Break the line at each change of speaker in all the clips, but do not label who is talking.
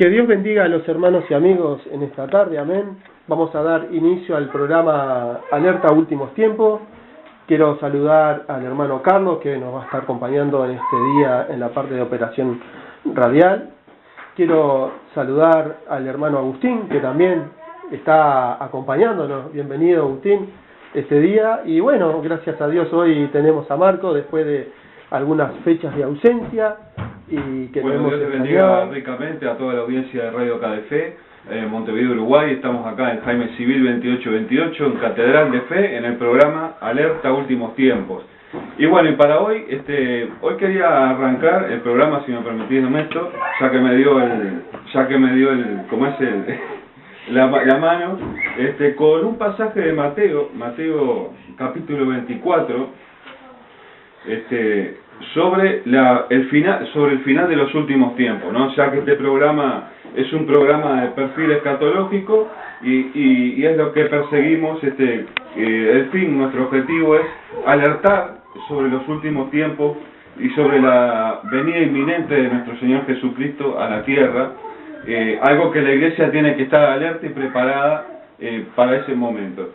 Que Dios bendiga a los hermanos y amigos en esta tarde, amén. Vamos a dar inicio al programa Alerta Últimos Tiempos. Quiero saludar al hermano Carlos, que nos va a estar acompañando en este día en la parte de operación radial. Quiero saludar al hermano Agustín, que también está acompañándonos. Bienvenido, Agustín, este día. Y bueno, gracias a Dios hoy tenemos a Marco, después de algunas fechas de ausencia. Y que
bueno, Dios te bendiga ricamente a toda la audiencia de Radio KDF, Montevideo, Uruguay. Estamos acá en Jaime Civil 2828, en Catedral de Fe, en el programa Alerta Últimos Tiempos. Y bueno, y para hoy, hoy quería arrancar el programa, si me permitís, Ernesto, ya que me dio como es la mano, con un pasaje de Mateo capítulo 24, sobre el final de los últimos tiempos, ¿no? Ya que este programa es un programa de perfil escatológico y es lo que perseguimos, el fin, nuestro objetivo es alertar sobre los últimos tiempos y sobre la venida inminente de nuestro Señor Jesucristo a la tierra, algo que la iglesia tiene que estar alerta y preparada para ese momento.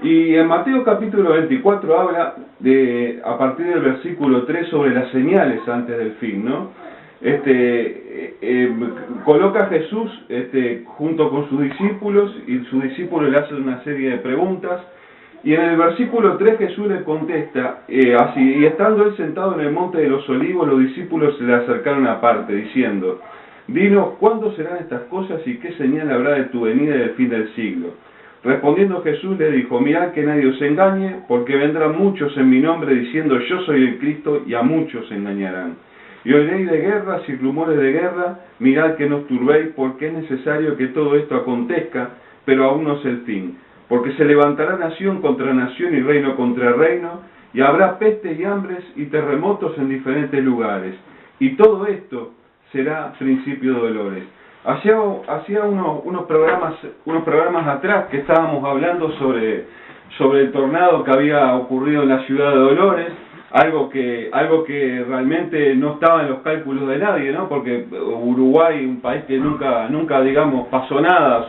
Y en Mateo capítulo 24 habla a partir del versículo 3 sobre las señales antes del fin, ¿no? Coloca a Jesús junto con sus discípulos, y sus discípulos le hacen una serie de preguntas, y en el versículo 3 Jesús le contesta, así: y estando él sentado en el monte de los olivos, los discípulos se le acercaron aparte, diciendo: dinos, ¿cuándo serán estas cosas y qué señal habrá de tu venida y del fin del siglo? Respondiendo Jesús le dijo: mirad que nadie os engañe, porque vendrán muchos en mi nombre diciendo yo soy el Cristo, y a muchos engañarán. Y oiréis de guerras y rumores de guerra, mirad que no os turbéis, porque es necesario que todo esto acontezca, pero aún no es el fin. Porque se levantará nación contra nación y reino contra reino, y habrá pestes y hambres y terremotos en diferentes lugares. Y todo esto será principio de dolores. Hacía unos programas atrás que estábamos hablando sobre el tornado que había ocurrido en la ciudad de Dolores, algo que realmente no estaba en los cálculos de nadie, ¿no? Porque Uruguay, un país que nunca digamos pasó nada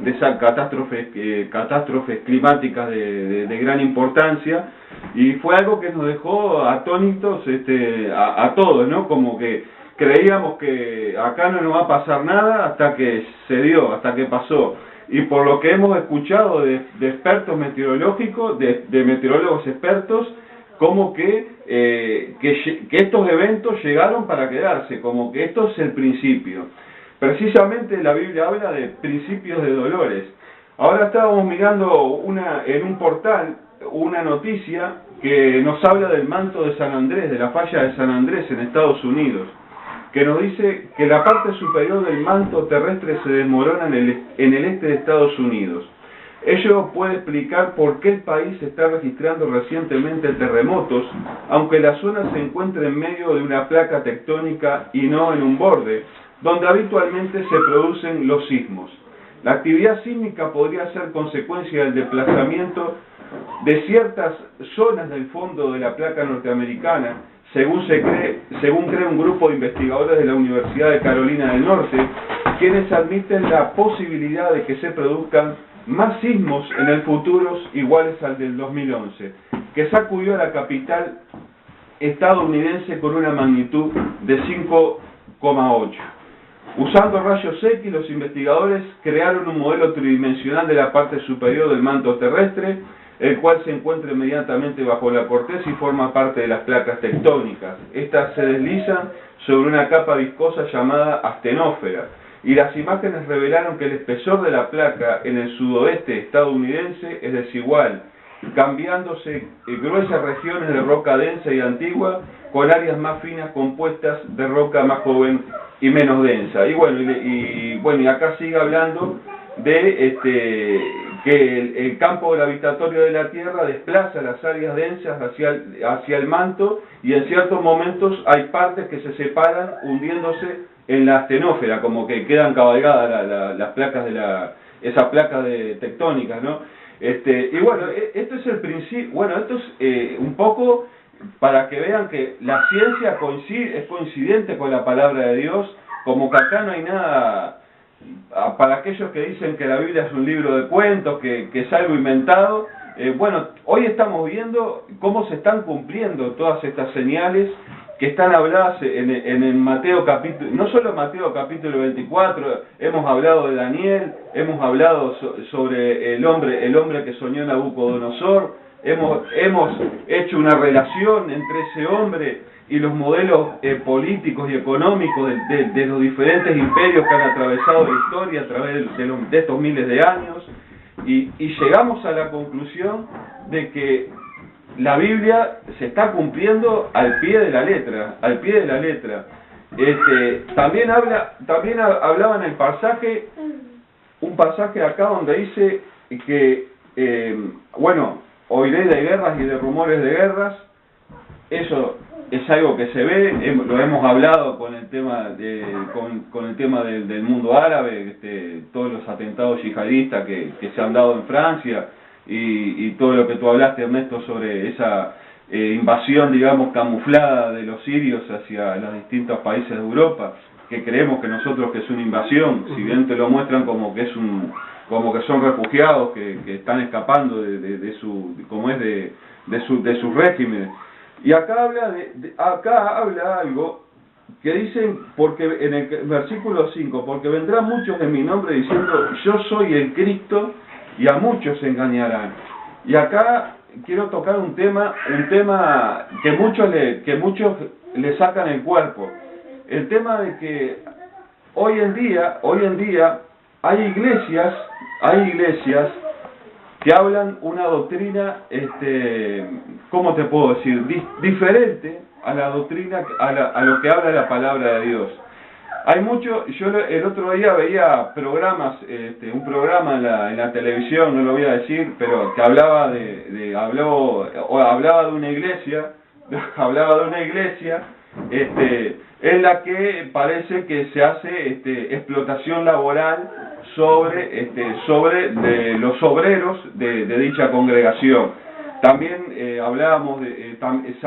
de esas catástrofes climáticas de gran importancia, y fue algo que nos dejó atónitos a todos, ¿no? Como que creíamos que acá no nos va a pasar nada hasta que se dio, hasta que pasó. Y por lo que hemos escuchado de expertos meteorológicos, de meteorólogos expertos, como que estos eventos llegaron para quedarse, como que esto es el principio. Precisamente la Biblia habla de principios de dolores. Ahora estábamos mirando en un portal una noticia que nos habla del manto de San Andrés, de la falla de San Andrés en Estados Unidos, que nos dice que la parte superior del manto terrestre se desmorona en el este de Estados Unidos. Ello puede explicar por qué el país está registrando recientemente terremotos, aunque la zona se encuentra en medio de una placa tectónica y no en un borde, donde habitualmente se producen los sismos. La actividad sísmica podría ser consecuencia del desplazamiento de ciertas zonas del fondo de la placa norteamericana, según cree un grupo de investigadores de la Universidad de Carolina del Norte, quienes admiten la posibilidad de que se produzcan más sismos en el futuro iguales al del 2011, que sacudió a la capital estadounidense con una magnitud de 5,8. Usando rayos X, los investigadores crearon un modelo tridimensional de la parte superior del manto terrestre, el cual se encuentra inmediatamente bajo la corteza y forma parte de las placas tectónicas. Estas se deslizan sobre una capa viscosa llamada astenósfera, y las imágenes revelaron que el espesor de la placa en el sudoeste estadounidense es desigual, cambiándose gruesas regiones de roca densa y antigua con áreas más finas compuestas de roca más joven y menos densa. Y bueno, y acá sigue hablando de que el campo gravitatorio de la Tierra desplaza las áreas densas hacia el manto, y en ciertos momentos hay partes que se separan hundiéndose en la astenósfera, como que quedan cabalgadas las placas esas placas tectónicas, ¿no? Y bueno, esto es el principio. Bueno, esto es un poco para que vean que la ciencia es coincidente con la palabra de Dios, como que acá no hay nada para aquellos que dicen que la Biblia es un libro de cuentos, que es algo inventado, bueno, hoy estamos viendo cómo se están cumpliendo todas estas señales que están habladas en el Mateo capítulo, no solo Mateo capítulo 24, hemos hablado de Daniel, hemos hablado sobre el hombre que soñó Nabucodonosor, hemos hecho una relación entre ese hombre y los modelos políticos y económicos de los diferentes imperios que han atravesado la historia a través de estos miles de años, y llegamos a la conclusión de que la Biblia se está cumpliendo al pie de la letra, al pie de la letra. También hablaba en el pasaje, un pasaje acá donde dice que, bueno, oiré de guerras y de rumores de guerras. Eso es algo que se ve, lo hemos hablado con el tema con el tema del mundo árabe, todos los atentados yihadistas que se han dado en Francia, y todo lo que tú hablaste, Ernesto, sobre esa invasión, digamos, camuflada de los sirios hacia los distintos países de Europa, que creemos que nosotros que es una invasión, si bien te lo muestran como que son refugiados que están escapando de sus regímenes. Y acá habla algo que dicen, porque en el versículo 5, porque vendrán muchos en mi nombre diciendo, yo soy el Cristo, y a muchos se engañarán. Y acá quiero tocar un tema que muchos le sacan el cuerpo. El tema de que hoy en día hay iglesias que hablan una doctrina, ¿cómo te puedo decir? Diferente a la doctrina, a lo que habla la palabra de Dios. Hay mucho, yo el otro día veía programas, un programa en la televisión, no lo voy a decir, pero que hablaba hablaba de una iglesia, en la que parece que se hace explotación laboral sobre los obreros de dicha congregación. También se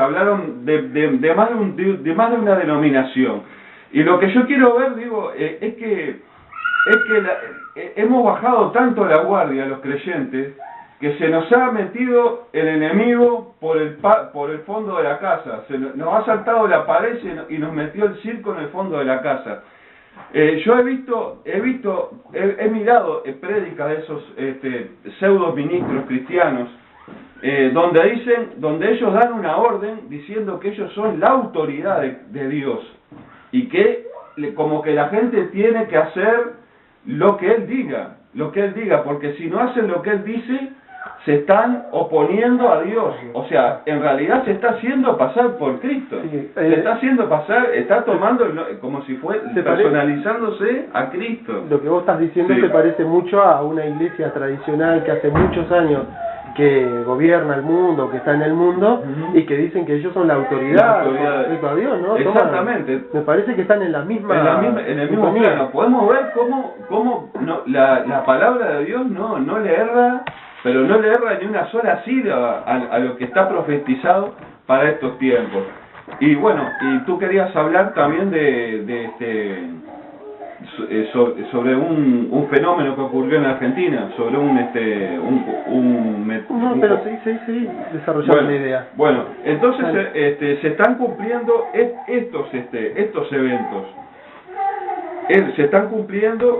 hablaron de más de una denominación. Y lo que yo quiero ver, digo, es que hemos bajado tanto la guardia los creyentes, que se nos ha metido el enemigo por el fondo de la casa, nos ha saltado la pared y nos metió el circo en el fondo de la casa. Yo he mirado prédicas de esos pseudo ministros cristianos, donde ellos dan una orden diciendo que ellos son la autoridad de Dios, y que como que la gente tiene que hacer lo que él diga, porque si no hacen lo que él dice, se están oponiendo a Dios. O sea, en realidad se está haciendo pasar por Cristo. Sí, se está haciendo pasar, está tomando como si fuera personalizándose a Cristo.
Lo que vos estás diciendo se parece mucho a una iglesia tradicional que hace muchos años que gobierna el mundo, que está en el mundo, y que dicen que ellos son la autoridad respecto a Dios, ¿no?
Exactamente.
Me parece que están en el mismo
plano. Podemos ver cómo la palabra de Dios no le erra, pero no le erra ni una sola sílaba a lo que está profetizado para estos tiempos. Y bueno, y tú querías hablar también sobre un fenómeno que ocurrió en Argentina, sobre
pero sí, desarrollando la idea.
Bueno, entonces se están cumpliendo estos eventos. Se están cumpliendo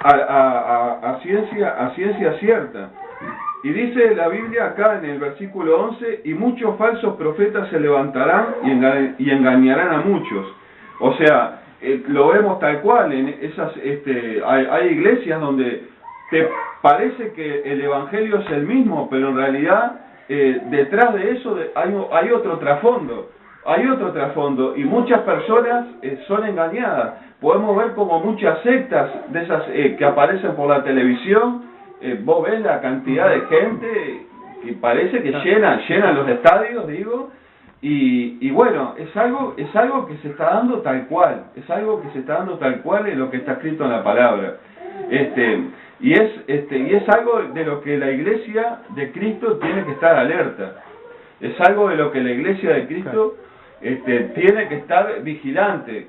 a ciencia cierta. Y dice la Biblia acá en el versículo 11, y muchos falsos profetas se levantarán y engañarán a muchos. O sea, lo vemos tal cual, en esas hay iglesias donde te parece que el evangelio es el mismo, pero en realidad detrás de eso hay otro trasfondo, y muchas personas son engañadas. Podemos ver como muchas sectas de esas que aparecen por la televisión, vos ves la cantidad de gente que parece que llenan los estadios, digo. Y bueno, es algo que se está dando tal cual, en lo que está escrito en la palabra. Y es algo de lo que la iglesia de Cristo tiene que estar alerta. Es algo de lo que la iglesia de Cristo tiene que estar vigilante.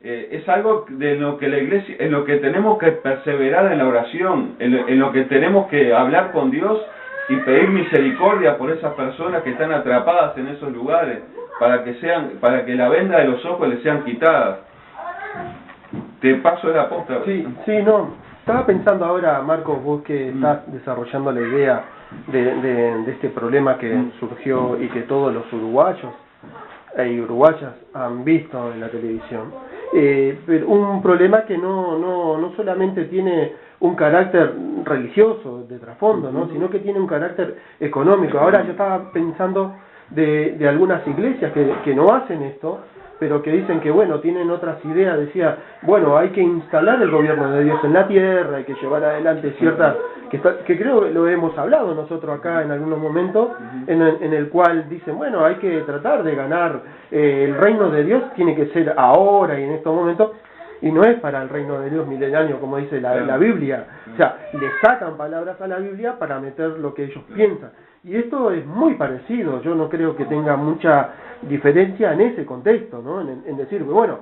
Es algo de lo que la iglesia, en lo que tenemos que perseverar en la oración, en lo que tenemos que hablar con Dios y pedir misericordia por esas personas que están atrapadas en esos lugares, para que la venda de los ojos les sean quitadas. Te paso la posta.
Sí, no. Estaba pensando ahora, Marcos, vos que estás desarrollando la idea de este problema que surgió y que todos los uruguayos y uruguayas han visto en la televisión. Pero un problema que no solamente tiene un carácter religioso de trasfondo, ¿no? Sino que tiene un carácter económico. Ahora yo estaba pensando de algunas iglesias que no hacen esto, pero que dicen que, bueno, tienen otras ideas. Decía, bueno, hay que instalar el gobierno de Dios en la tierra, hay que llevar adelante ciertas, que creo que lo hemos hablado nosotros acá en algunos momentos, en el cual dicen, bueno, hay que tratar de ganar, el reino de Dios tiene que ser ahora y en estos momentos, y no es para el reino de Dios milenario, como dice la Biblia. O sea, le sacan palabras a la Biblia para meter lo que ellos piensan. Y esto es muy parecido, yo no creo que tenga mucha diferencia en ese contexto, ¿no? En decir, bueno,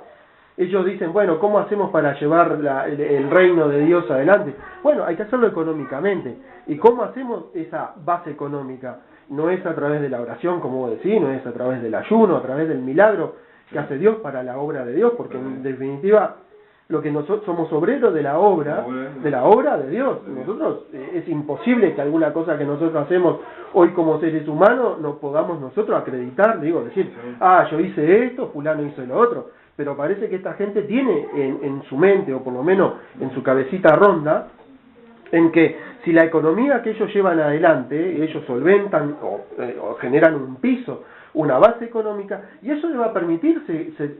ellos dicen, bueno, ¿cómo hacemos para llevar el reino de Dios adelante? Bueno, hay que hacerlo económicamente. ¿Y cómo hacemos esa base económica? No es a través de la oración, como vos decís, no es a través del ayuno, a través del milagro que hace Dios para la obra de Dios, porque en definitiva lo que nosotros somos obreros de la obra de Dios. Nosotros es imposible que alguna cosa que nosotros hacemos hoy como seres humanos no podamos nosotros acreditar, decir, yo hice esto, fulano hizo lo otro, pero parece que esta gente tiene en su mente, o por lo menos en su cabecita ronda, en que si la economía que ellos llevan adelante, ellos solventan o generan un piso, una base económica, y eso le va a permitir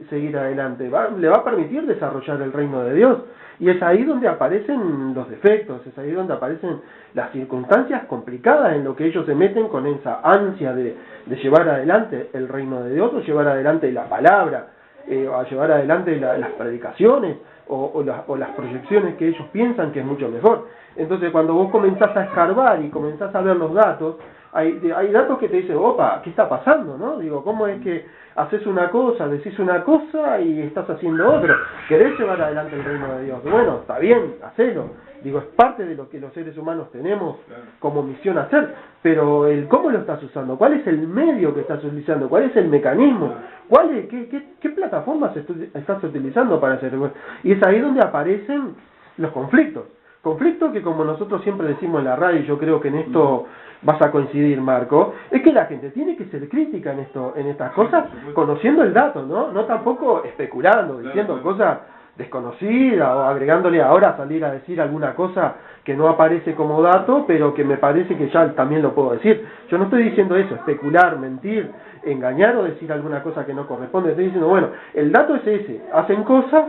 seguir adelante, le va a permitir desarrollar el reino de Dios. Y es ahí donde aparecen los defectos, es ahí donde aparecen las circunstancias complicadas en lo que ellos se meten con esa ansia de llevar adelante el reino de Dios, o llevar adelante la palabra, a llevar adelante las predicaciones, o las proyecciones que ellos piensan que es mucho mejor. Entonces cuando vos comenzás a escarbar y comenzás a ver los datos, hay datos que te dicen, opa, ¿qué está pasando? ¿No? Digo, ¿cómo es que haces una cosa, decís una cosa y estás haciendo otra? ¿Querés llevar adelante el reino de Dios? Bueno, está bien, hacelo. Digo, es parte de lo que los seres humanos tenemos como misión hacer, pero ¿cómo lo estás usando? ¿Cuál es el medio que estás utilizando? ¿Cuál es el mecanismo? ¿Qué plataformas estás utilizando para hacerlo? Y es ahí donde aparecen los conflictos. Conflictos que, como nosotros siempre decimos en la radio, y yo creo que en esto vas a coincidir, Marco, es que la gente tiene que ser crítica en estas cosas, conociendo el dato, no tampoco especulando, diciendo cosas desconocidas o agregándole ahora salir a decir alguna cosa que no aparece como dato, pero que me parece que ya también lo puedo decir. Yo no estoy diciendo eso, especular, mentir, engañar o decir alguna cosa que no corresponde. Estoy diciendo, bueno, el dato es ese, hacen cosas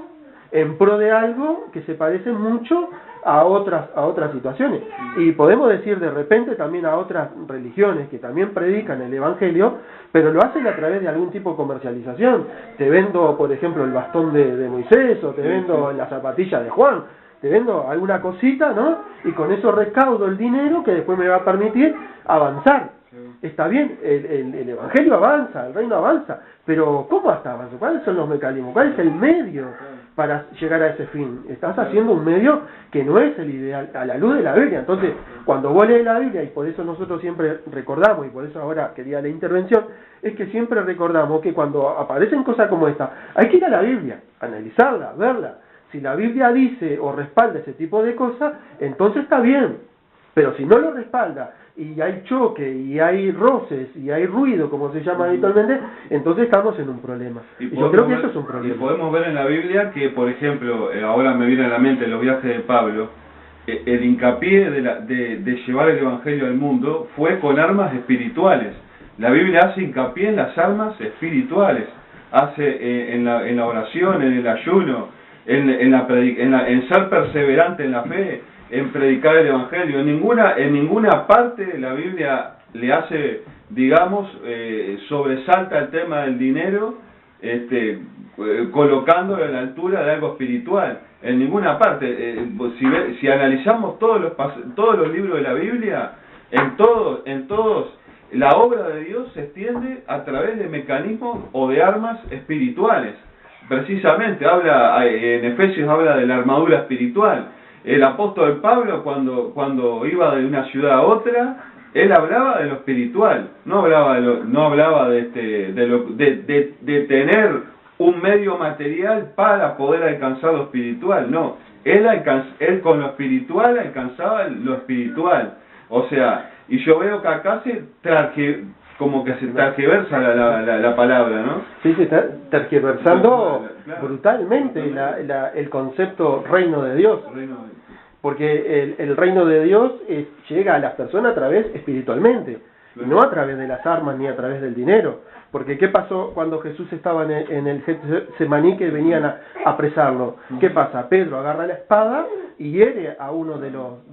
en pro de algo que se parece mucho a otras situaciones, y podemos decir de repente también a otras religiones que también predican el evangelio, pero lo hacen a través de algún tipo de comercialización. Te vendo, por ejemplo, el bastón de Moisés, o te vendo la zapatilla de Juan, te vendo alguna cosita, ¿no? Y con eso recaudo el dinero que después me va a permitir avanzar. Está bien, el evangelio avanza, el reino avanza, pero ¿cómo hasta avanza? ¿Cuáles son los mecanismos? ¿Cuál es el medio para llegar a ese fin? Estás haciendo un medio que no es el ideal a la luz de la Biblia. Entonces, cuando vos lees la Biblia, y por eso nosotros siempre recordamos, y por eso ahora quería la intervención, es que siempre recordamos que cuando aparecen cosas como esta, hay que ir a la Biblia, analizarla, verla. Si la Biblia dice o respalda ese tipo de cosas, entonces está bien. Pero si no lo respalda, y hay choque, y hay roces, y hay ruido, como se llama habitualmente, entonces estamos en un problema. Y yo creo que eso es un problema.
Y podemos ver en la Biblia que, por ejemplo, ahora me viene a la mente los viajes de Pablo, el hincapié de llevar el Evangelio al mundo fue con armas espirituales. La Biblia hace hincapié en las armas espirituales, hace en la oración, en el ayuno, en ser perseverante en la fe, en predicar el Evangelio. En ninguna parte de la Biblia le hace, digamos, sobresalta el tema del dinero, colocándolo a la altura de algo espiritual. En ninguna parte. Si analizamos todos los libros de la Biblia, en todos, la obra de Dios se extiende a través de mecanismos o de armas espirituales. precisamente habla, en Efesios habla de la armadura espiritual. El apóstol Pablo cuando iba de una ciudad a otra, él hablaba de lo espiritual, no hablaba de tener un medio material para poder alcanzar lo espiritual, no. Él con lo espiritual alcanzaba lo espiritual. O sea, y yo veo que acá como que se tergiversa la palabra, ¿no?
Sí, se está tergiversando
Claro.
brutalmente el concepto reino de Dios. Porque el reino de Dios llega a las personas a través espiritualmente,
Claro.
no a través de las armas ni a través del dinero. Porque ¿qué pasó cuando Jesús estaba en el Getsemaní que venían a apresarlo? ¿Qué pasa? Pedro agarra la espada y hiere a uno de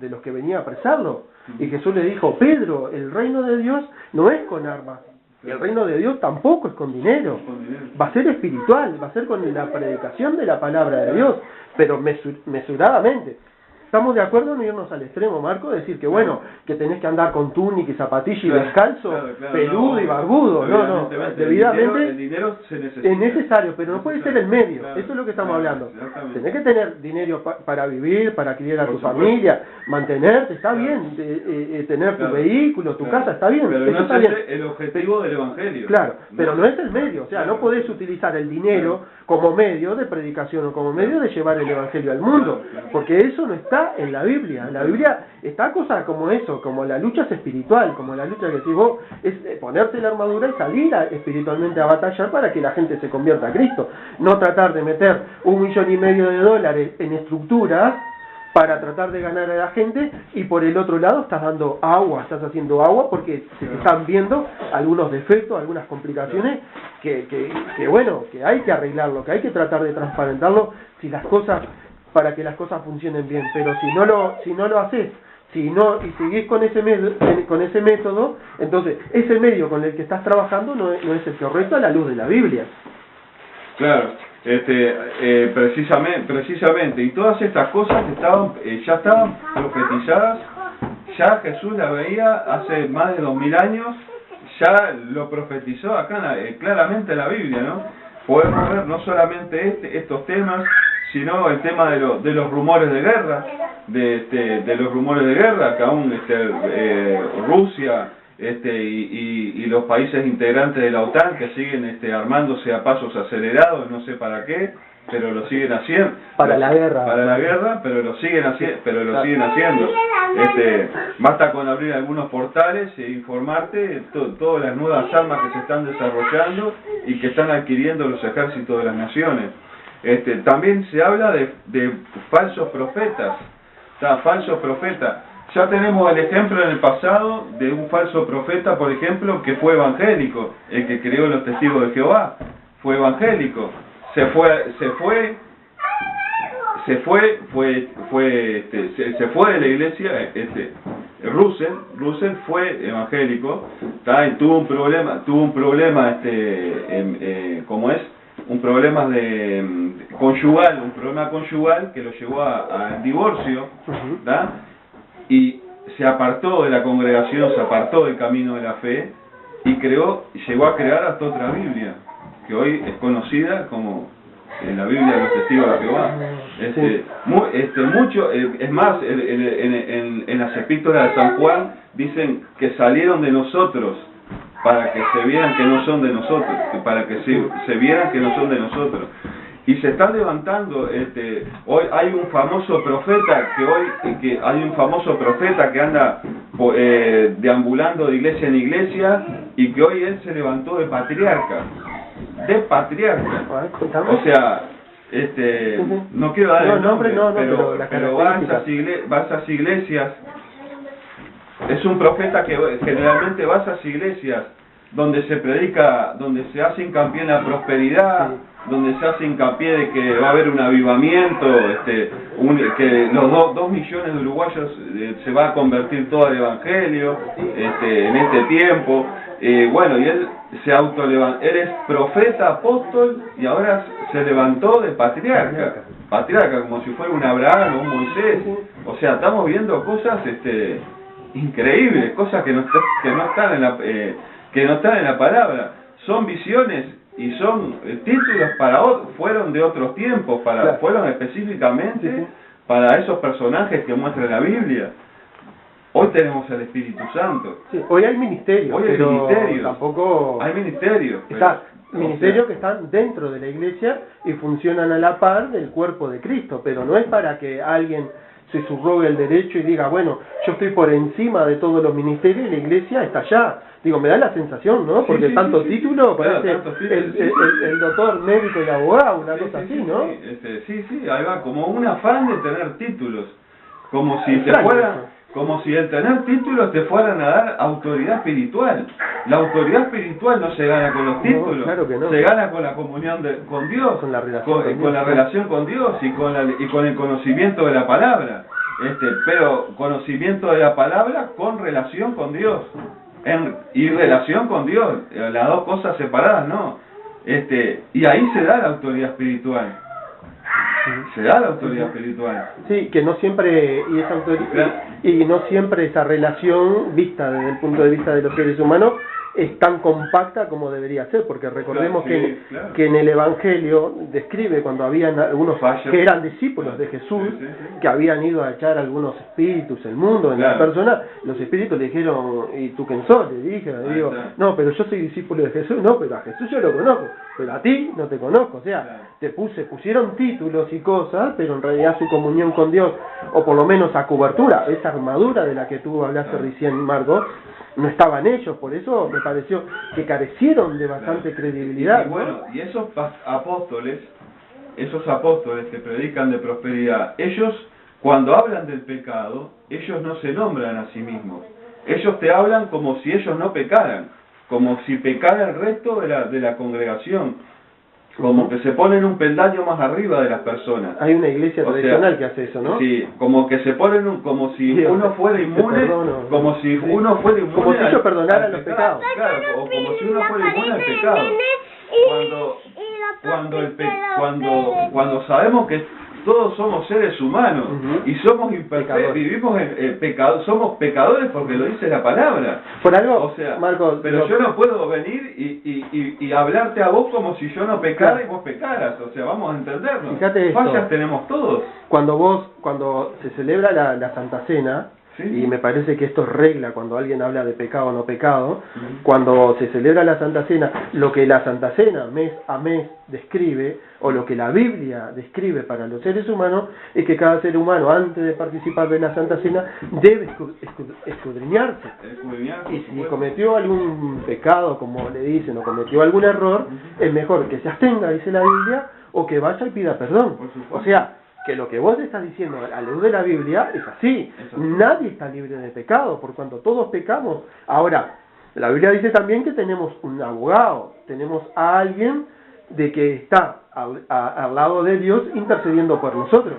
los que venía a apresarlo. Y Jesús le dijo, Pedro, el reino de Dios no es con armas. El reino de Dios tampoco es con dinero. Va a ser espiritual, va a ser con la predicación de la palabra de Dios, pero mesuradamente. ¿Estamos de acuerdo en irnos al extremo, Marco? Decir que bueno, que tenés que andar con túnica y zapatilla y descalzo, peludo y barbudo. No, debidamente
el dinero se necesita.
es necesario, pero no puede ser el medio. Eso es lo que estamos hablando. Tenés que tener dinero para vivir, para criar a tu familia, mantenerte, está bien, tener tu vehículo, tu casa, está bien.
Pero
eso
no
está
es
bien.
el objetivo del Evangelio.
Claro, pero no es el medio, o sea, no podés utilizar el dinero como medio de predicación o como medio de llevar el Evangelio al mundo, porque eso no está en la Biblia. En la Biblia está cosas como eso, como la lucha es espiritual, como la lucha que decís vos, es ponerte la armadura y salir espiritualmente a batallar para que la gente se convierta a Cristo. No tratar de meter $1,5 millones en estructuras para tratar de ganar a la gente y por el otro lado estás haciendo agua porque se te están viendo algunos defectos, algunas complicaciones que bueno, que hay que arreglarlo, que hay que tratar de transparentarlo para que las cosas funcionen bien, pero si no lo haces, y seguís con ese método, entonces ese medio con el que estás trabajando no es el correcto a la luz de la Biblia.
Claro, precisamente, y todas estas cosas ya estaban profetizadas, ya Jesús la veía hace más de 2000 años, ya lo profetizó acá claramente en la Biblia, ¿no? Podemos ver no solamente estos temas, sino el tema de los rumores de guerra, de los rumores de guerra, que aún Rusia y los países integrantes de la OTAN que siguen armándose a pasos acelerados, no sé para qué, pero lo siguen haciendo.
Para la
guerra, pero lo siguen haciendo. Basta con abrir algunos portales e informarte todas las nuevas armas que se están desarrollando y que están adquiriendo los ejércitos de las naciones. También se habla de falsos profetas, falsos profetas. Ya tenemos el ejemplo en el pasado de un falso profeta, por ejemplo, que fue evangélico, el que creó los testigos de Jehová, fue evangélico, se fue de la iglesia, Russell fue evangélico, y tuvo un problema, un problema conyugal que lo llevó al divorcio, y se apartó de la congregación, se apartó del camino de la fe y llegó a crear hasta otra Biblia, que hoy es conocida como la Biblia de los Testigos de Jehová. Es más, en las epístolas de San Juan dicen que salieron de nosotros para que se vieran que no son de nosotros, para que se vieran que no son de nosotros. Y se están levantando, hoy hay un famoso profeta que anda deambulando de iglesia en iglesia, y que hoy él se levantó de patriarca. O sea, no quiero dar el nombre, pero va a esas iglesias. Es un profeta que generalmente va a esas iglesias donde se predica, donde se hace hincapié en la prosperidad, donde se hace hincapié de que va a haber un avivamiento, que los 2 millones de uruguayos se va a convertir todo al evangelio en este tiempo. Bueno, y él se autolevantó, él es profeta, apóstol, y ahora se levantó de patriarca, como si fuera un Abraham o un Moisés. O sea, estamos viendo cosas increíbles, cosas que no están en la palabra. Son visiones y son títulos fueron de otros tiempos, fueron específicamente para esos personajes que muestra la Biblia. Hoy tenemos el Espíritu Santo.
Sí, hoy hay ministerios, pero tampoco...
Hay ministerios.
Ministerios que están dentro de la iglesia y funcionan a la par del cuerpo de Cristo, pero no es para que alguien se subrogue el derecho y diga, bueno, yo estoy por encima de todos los ministerios y la iglesia está allá. Digo, me da la sensación, ¿no? Porque tanto título, parece el doctor, médico y abogado, una cosa así, ¿no?
Sí, ahí va, como un afán de tener títulos, como si como si el tener títulos te fueran a dar autoridad espiritual. La autoridad espiritual no se gana con los títulos,
no, claro que no.
Se gana con la comunión con Dios,
con la
relación con Dios y con el conocimiento de la palabra. Pero conocimiento de la palabra con relación con Dios. Y relación con Dios, las dos cosas separadas, no. Y ahí se da la autoridad espiritual. Se da la autoridad espiritual.
Sí, que no siempre y no siempre esa relación vista desde el punto de vista de los seres humanos es tan compacta como debería ser, porque recordemos que en el Evangelio describe cuando habían algunos que eran discípulos de Jesús, que habían ido a echar algunos espíritus el mundo en la persona, los espíritus le dijeron, ¿y tú quién sos? Le dije, digo, no, pero yo soy discípulo de Jesús, no, pero a Jesús yo lo conozco, pero a ti no te conozco, o sea, pusieron títulos y cosas, pero en realidad su comunión con Dios, o por lo menos a cobertura, esa armadura de la que tú hablaste recién, Marco, no estaban ellos, por eso me pareció que carecieron de bastante credibilidad.
Y bueno, y esos apóstoles que predican de prosperidad, ellos cuando hablan del pecado, ellos no se nombran a sí mismos. Ellos te hablan como si ellos no pecaran, como si pecara el resto de la congregación. Como que se ponen un peldaño más arriba de las personas.
Hay una iglesia tradicional que hace eso, ¿no?
Sí, como que se ponen como si uno fuera inmune, como si uno fuera inmune,
como si ellos perdonaran los pecados.
Claro, o como si uno fuera inmune al pecado. Cuando sabemos que todos somos seres humanos y somos imperfectos, vivimos en pecado, somos pecadores porque lo dice la palabra.
Por algo,
o sea,
Marcos,
pero yo no puedo venir y hablarte a vos como si yo no pecara y vos pecaras. O sea, vamos a entendernos.
Fíjate esto.
Fallas tenemos todos.
Cuando se celebra la Santa Cena, y me parece que esto es regla cuando alguien habla de pecado o no pecado, cuando se celebra la Santa Cena, lo que la Santa Cena mes a mes describe, o lo que la Biblia describe para los seres humanos, es que cada ser humano antes de participar de la Santa Cena debe escudriñarse. Y si cometió algún pecado, como le dicen, o cometió algún error, es mejor que se abstenga, dice la Biblia, o que vaya y pida perdón. O sea, que lo que vos estás diciendo a la luz de la Biblia es así. Nadie está libre de pecado, por cuanto todos pecamos. Ahora, la Biblia dice también que tenemos un abogado, tenemos a alguien de que está al lado de Dios intercediendo por nosotros.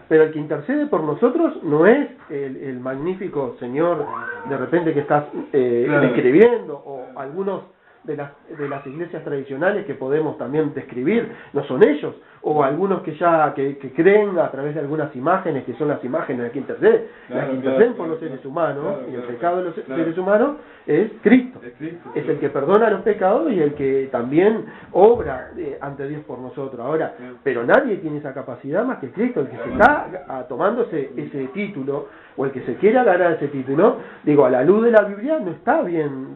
Pero el que intercede por nosotros no es el magnífico Señor de repente que estás describiendo, o algunos de las iglesias tradicionales que podemos también describir, no son ellos, o algunos que creen a través de algunas imágenes, que son las imágenes las que interceden por los seres humanos, y el pecado de los seres humanos es Cristo. Es el que perdona los pecados y el que también obra ante Dios por nosotros. Ahora, pero nadie tiene esa capacidad más que Cristo. El que se está tomándose ese título, o el que se quiere agarrar ese título, digo, a la luz de la Biblia no está bien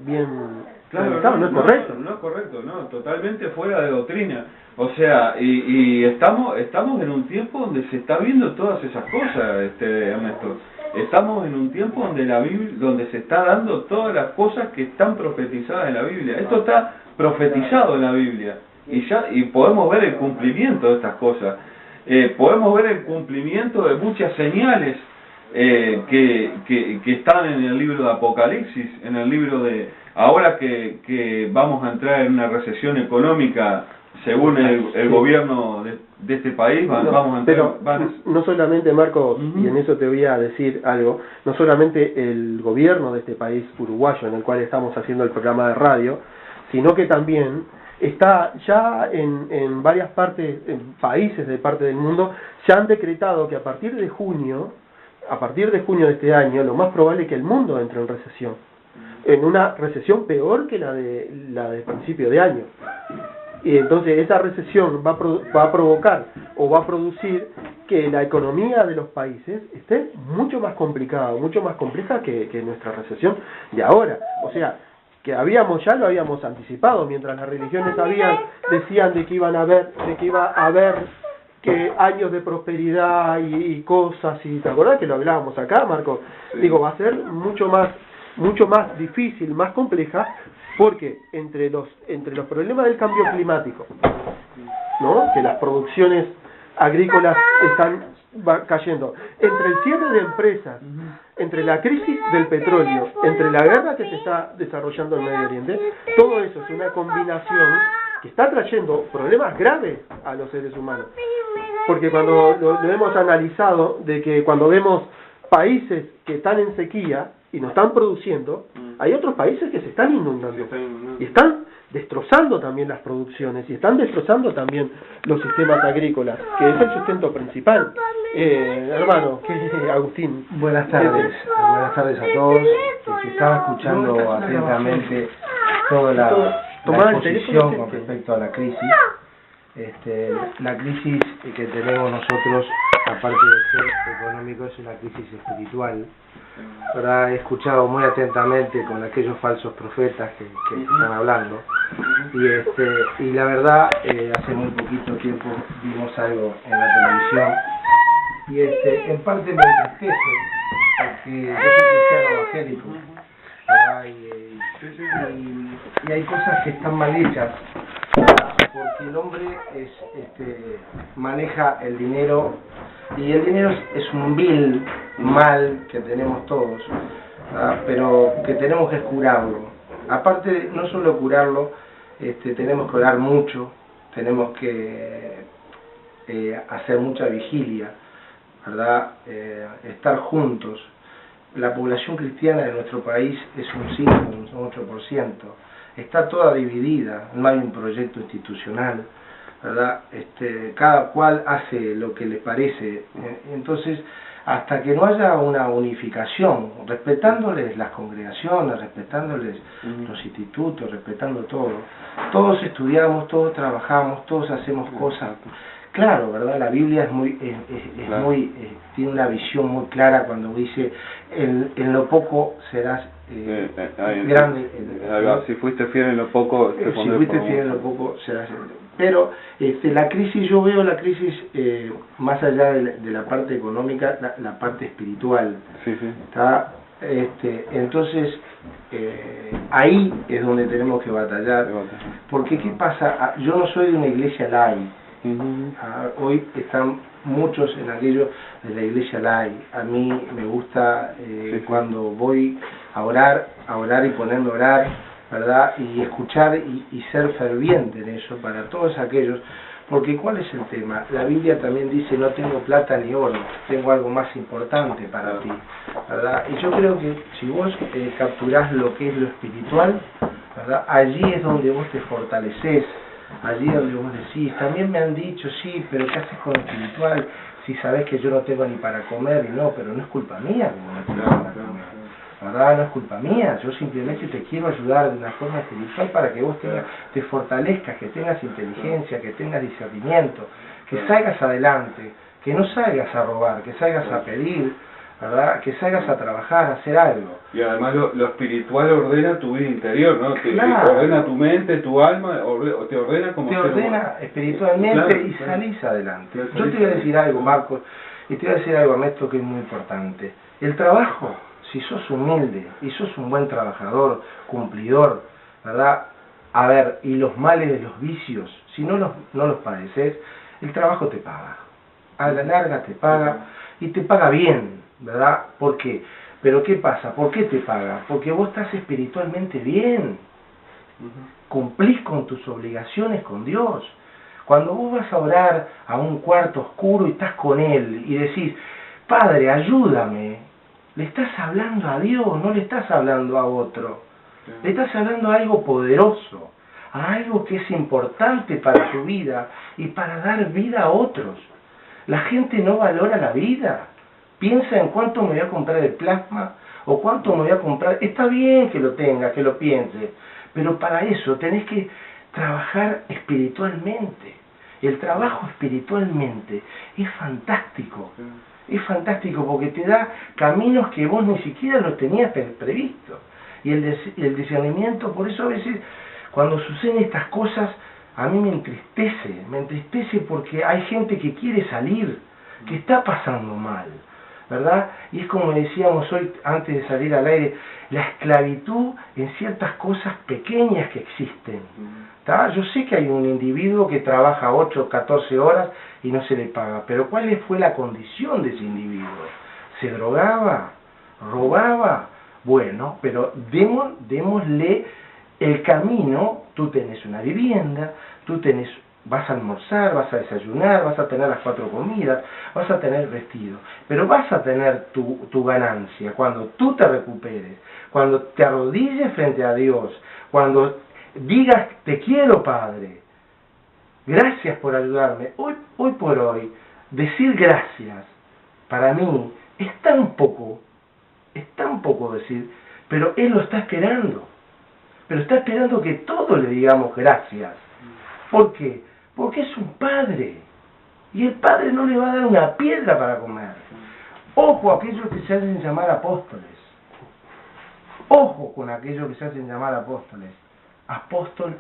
claro,
no es correcto.
No es correcto, no, totalmente fuera de doctrina. O sea, y estamos en un tiempo donde se está viendo todas esas cosas, Ernesto. Estamos en un tiempo donde la Biblia, donde se está dando todas las cosas que están profetizadas en la Biblia. Esto está profetizado en la Biblia y podemos ver el cumplimiento de estas cosas. Podemos ver el cumplimiento de muchas señales que están en el libro de Apocalipsis, en el libro de ahora que vamos a entrar en una recesión económica según el gobierno de este país, vamos a entrar.
Pero no solamente, Marcos, y en eso te voy a decir algo, no solamente el gobierno de este país uruguayo en el cual estamos haciendo el programa de radio, sino que también está ya en varias partes, en países de parte del mundo, ya han decretado que a partir de junio de este año, lo más probable es que el mundo entre en recesión, en una recesión peor que la de principio de año. Y entonces esa recesión va a provocar o va a producir que la economía de los países esté mucho más complicada, mucho más compleja que nuestra recesión de ahora. O sea, que ya lo habíamos anticipado, mientras las religiones decían de que iba a haber que años de prosperidad y cosas, y ¿te acordás que lo hablábamos acá, Marco? Sí. Digo, va a ser mucho más difícil, más compleja, porque entre los problemas del cambio climático, ¿no? Que las producciones agrícolas están cayendo, entre el cierre de empresas, entre la crisis del petróleo, entre la guerra que se está desarrollando en Medio Oriente, todo eso es una combinación que está trayendo problemas graves a los seres humanos. Porque cuando lo hemos analizado, de que cuando vemos países que están en sequía y no están produciendo, hay otros países que se están inundando y están destrozando también las producciones y están destrozando también los sistemas agrícolas, que es el sustento principal. Hermano, Agustín.
Buenas tardes a todos. Estaba escuchando atentamente toda la exposición con respecto a la crisis. La crisis que tenemos nosotros, aparte de ser económico, es una crisis espiritual. Ahora he escuchado muy atentamente con aquellos falsos profetas que están hablando, y la verdad, hace muy poquito tiempo vimos algo en la televisión, y en parte me entristece, porque yo soy cristiano evangélico, y hay cosas que están mal hechas, porque el hombre maneja el dinero, y el dinero es un vil mal que tenemos todos, pero que tenemos que curarlo. Aparte, no solo curarlo, tenemos que orar mucho, tenemos que hacer mucha vigilia, ¿verdad? Estar juntos. La población cristiana de nuestro país es un 5, un 8%. Está toda dividida, no hay un proyecto institucional, ¿verdad? Cada cual hace lo que le parece. Entonces, hasta que no haya una unificación, respetándoles las congregaciones, respetándoles los institutos, respetando todo, todos estudiamos, todos trabajamos, todos hacemos cosas. Claro, ¿verdad? La Biblia tiene una visión muy clara cuando dice, en lo poco serás grande.
Si fuiste fiel en lo poco,
si fuiste fiel en lo poco serás. Pero la crisis, yo veo la crisis más allá de la parte económica, la parte espiritual.
Sí, sí.
¿Está? Entonces, ahí es donde tenemos que batallar. Porque, ¿qué pasa? Yo no soy de una iglesia light. Hoy están muchos en aquello de la iglesia light. A mí me gusta cuando voy a orar y ponerme a orar, ¿verdad? Y escuchar y ser ferviente en eso para todos aquellos, porque ¿cuál es el tema? La Biblia también dice, no tengo plata ni oro, tengo algo más importante para ti, ¿verdad? Y yo creo que si vos capturás lo que es lo espiritual, ¿verdad? Allí es donde vos te fortaleces, allí donde vos decís, también me han dicho, sí, pero ¿qué haces con lo espiritual? Si sabés que yo no tengo ni para comer, y no, pero no es culpa mía que no tengo para comer. ¿Verdad? No es culpa mía, yo simplemente te quiero ayudar de una forma espiritual para que vos te fortalezcas, que tengas inteligencia, que tengas discernimiento, que salgas adelante, que no salgas a robar, que salgas a pedir, ¿verdad? Que salgas a trabajar, a hacer algo.
Y además lo espiritual ordena tu vida interior, ¿no? Te ordena tu mente, tu alma, te ordena como
te ordena espiritualmente, y salís adelante. Yo te voy a decir algo, Marcos, y te voy a decir algo, Ernesto, que es muy importante. El trabajo, si sos humilde y sos un buen trabajador, cumplidor, ¿verdad? A ver, y los males de los vicios, si no los padeces, el trabajo te paga. A la larga te paga, y te paga bien, ¿verdad? ¿Por qué? Pero ¿qué pasa? ¿Por qué te paga? Porque vos estás espiritualmente bien. Cumplís con tus obligaciones con Dios. Cuando vos vas a orar a un cuarto oscuro y estás con Él y decís, Padre, ayúdame, le estás hablando a Dios, no le estás hablando a otro. Le estás hablando a algo poderoso, a algo que es importante para tu vida y para dar vida a otros. La gente no valora la vida. Piensa en cuánto me voy a comprar el plasma o cuánto me voy a comprar. Está bien que lo tengas, que lo pienses, pero para eso tenés que trabajar espiritualmente. El trabajo espiritualmente es fantástico. Es fantástico porque te da caminos que vos ni siquiera los tenías previstos. Y el discernimiento, por eso a veces cuando suceden estas cosas, a mí me entristece porque hay gente que quiere salir, que está pasando mal, ¿verdad? Y es como decíamos hoy, antes de salir al aire, la esclavitud en ciertas cosas pequeñas que existen. ¿Tá? Yo sé que hay un individuo que trabaja 8 o 14 horas y no se le paga, pero ¿cuál fue la condición de ese individuo? ¿Se drogaba? ¿Robaba? Bueno, pero démosle el camino. Tú tenés una vivienda, vas a almorzar, vas a desayunar, vas a tener las 4 comidas, vas a tener vestido, pero vas a tener tu ganancia cuando tú te recuperes, cuando te arrodilles frente a Dios, cuando digas, te quiero Padre, gracias por ayudarme. Hoy por hoy, decir gracias, para mí, es tan poco decir, pero Él lo está esperando. Pero está esperando que todos le digamos gracias. ¿Por qué? Porque es un Padre. Y el Padre no le va a dar una piedra para comer. Ojo a aquellos que se hacen llamar apóstoles. Ojo con aquellos que se hacen llamar apóstoles. Apóstol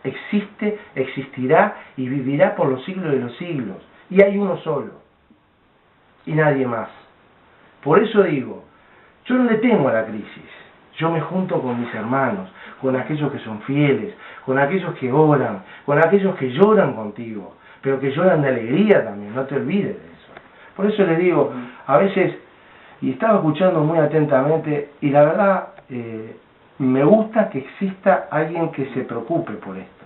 existe, existirá y vivirá por los siglos de los siglos. Y hay uno solo. Y nadie más. Por eso digo, yo no le temo a la crisis. Yo me junto con mis hermanos, con aquellos que son fieles, con aquellos que oran, con aquellos que lloran contigo, pero que lloran de alegría también, no te olvides de eso. Por eso les digo, a veces, y estaba escuchando muy atentamente, y la verdad, me gusta que exista alguien que se preocupe por esto,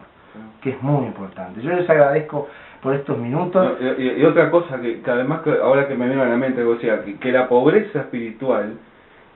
que es muy importante. Yo les agradezco por estos minutos.
Y otra cosa, que además, ahora que me viene a la mente, o sea, que la pobreza espiritual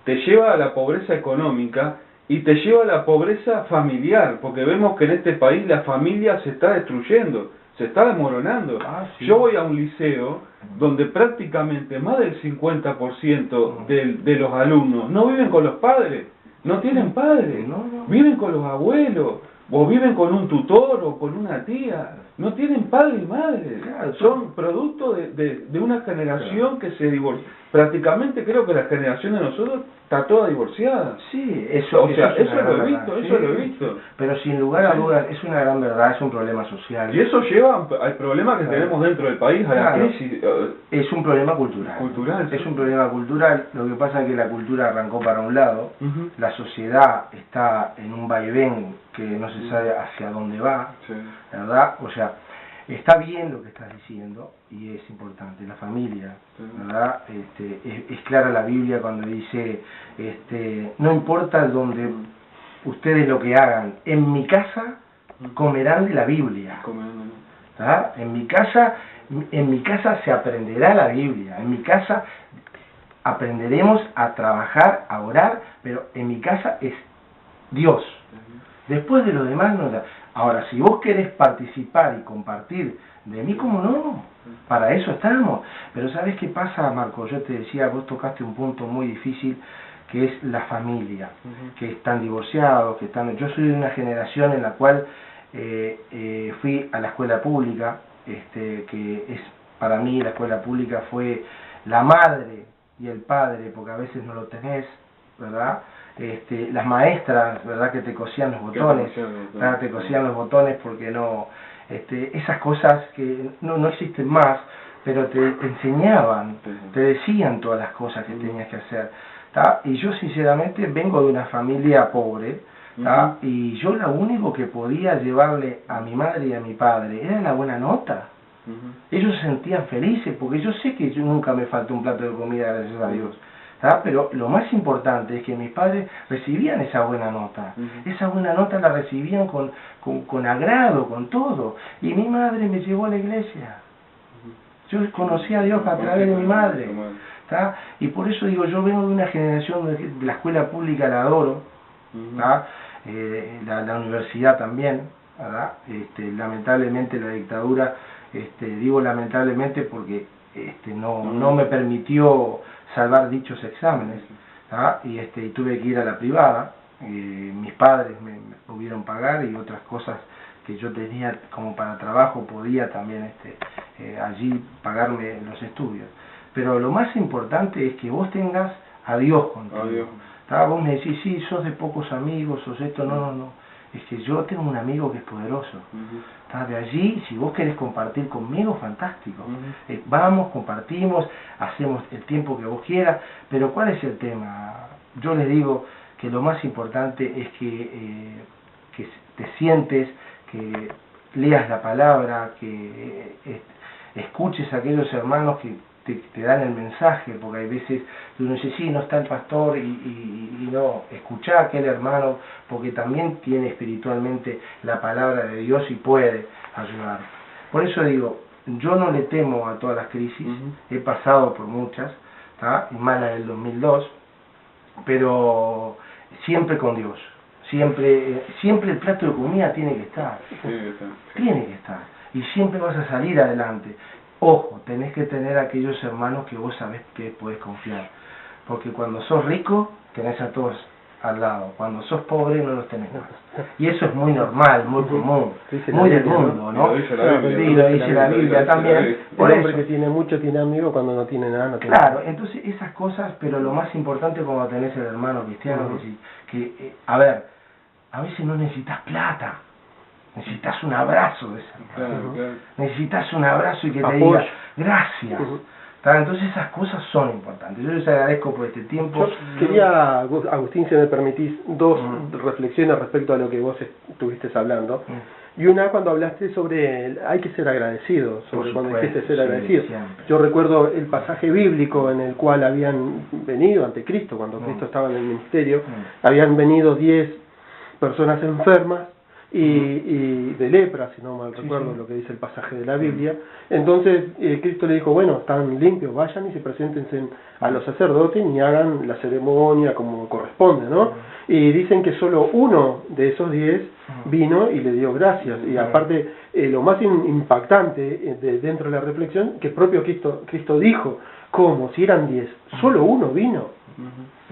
te lleva a la pobreza económica y te lleva a la pobreza familiar, porque vemos que en este país la familia se está destruyendo, se está desmoronando.
Sí.
Yo voy a un liceo donde prácticamente más del 50% de los alumnos no viven con los padres, no tienen padres, viven con los abuelos, o viven con un tutor o con una tía, no tienen padre y madre, son producto de una generación que se divorció. Prácticamente creo que la generación de nosotros está toda divorciada.
Sí, eso lo he visto. Pero sin lugar a dudas es una gran verdad, es un problema social.
Y eso lleva al problema que tenemos dentro del país, a la crisis.
Es un problema cultural. Es un problema cultural. Lo que pasa es que la cultura arrancó para un lado, la sociedad está en un vaivén que no se sabe hacia dónde va, ¿verdad? O sea, está bien lo que estás diciendo y es importante, la familia, ¿verdad? Es clara la Biblia cuando dice, no importa donde ustedes lo que hagan, en mi casa comerán de la Biblia, ¿verdad? En mi casa se aprenderá la Biblia, en mi casa aprenderemos a trabajar, a orar, pero en mi casa es Dios. Después de lo demás no da. Ahora, si vos querés participar y compartir de mí, ¿cómo no? Para eso estamos. Pero ¿sabés qué pasa, Marco? Yo te decía, vos tocaste un punto muy difícil, que es la familia, que están divorciados, que están... Yo soy de una generación en la cual fui a la escuela pública, que es, para mí la escuela pública fue la madre y el padre, porque a veces no lo tenés, ¿verdad? Las maestras, ¿verdad?, que te cosían los botones, ¿verdad? Te cosían los botones porque no, esas cosas que no existen más, pero te enseñaban, te decían todas las cosas que tenías que hacer, ¿tá? Y yo sinceramente vengo de una familia pobre, ¿tá? Y yo lo único que podía llevarle a mi madre y a mi padre era la buena nota. Ellos se sentían felices, porque yo sé que yo nunca me faltó un plato de comida, gracias a Dios. ¿Ah? Pero lo más importante es que mis padres recibían esa buena nota. Esa buena nota la recibían con agrado, con todo. Y mi madre me llevó a la iglesia. Yo conocí a Dios a través de mi madre. ¿Tá? Y por eso digo, yo vengo de una generación de la escuela pública, la adoro. ¿Tá? La universidad también. ¿Verdad? Lamentablemente la dictadura, digo lamentablemente porque no me permitió salvar dichos exámenes, y tuve que ir a la privada, mis padres me pudieron pagar y otras cosas que yo tenía como para trabajo podía también allí pagarme los estudios. Pero lo más importante es que vos tengas a Dios contigo. Vos me decís, sí, sos de pocos amigos, sos esto, no. Es que yo tengo un amigo que es poderoso. De allí, si vos querés compartir conmigo, fantástico. Vamos, compartimos, hacemos el tiempo que vos quieras, pero ¿cuál es el tema? Yo les digo que lo más importante es que te sientes, que leas la palabra, que escuches a aquellos hermanos que te dan el mensaje, porque hay veces que uno dice, sí, no está el pastor, y no, escuchá a aquel hermano, porque también tiene espiritualmente la palabra de Dios y puede ayudar. Por eso digo, yo no le temo a todas las crisis, he pasado por muchas, y más la del 2002, pero siempre con Dios, siempre el plato de comida tiene que estar, tiene que estar, y siempre vas a salir adelante. Ojo, tenés que tener aquellos hermanos que vos sabés que podés confiar, porque cuando sos rico tenés a todos al lado, cuando sos pobre no los tenés más, y eso es muy normal, muy común, muy del mundo, ¿no?
Lo dice la Biblia,
lo dice la Biblia también.
El hombre que tiene mucho tiene amigos, cuando no tiene nada no tiene
Claro,
nada.
entonces esas cosas, pero lo más importante cuando tenés el hermano cristiano, a ver, a veces no necesitas plata, necesitas un abrazo de esa hermano, necesitas un abrazo y que te diga gracias. Entonces esas cosas son importantes. Yo les agradezco por este tiempo.
Yo quería, Agustín, si me permitís, dos reflexiones respecto a lo que vos estuviste hablando. Y una, cuando hablaste sobre hay que ser agradecido, sobre cuando dijiste ser agradecido.
Siempre.
Yo recuerdo el pasaje bíblico en el cual habían venido ante Cristo, cuando Cristo estaba en el ministerio, habían venido 10 personas enfermas y de lepra, si no mal recuerdo lo que dice el pasaje de la Biblia. Entonces Cristo le dijo, bueno, están limpios, vayan y se preséntense a los sacerdotes y hagan la ceremonia como corresponde, ¿no? Y dicen que solo uno de esos 10 vino y le dio gracias. Y aparte, lo más impactante dentro de la reflexión, que el propio Cristo dijo, ¿cómo? Si eran 10, solo uno vino.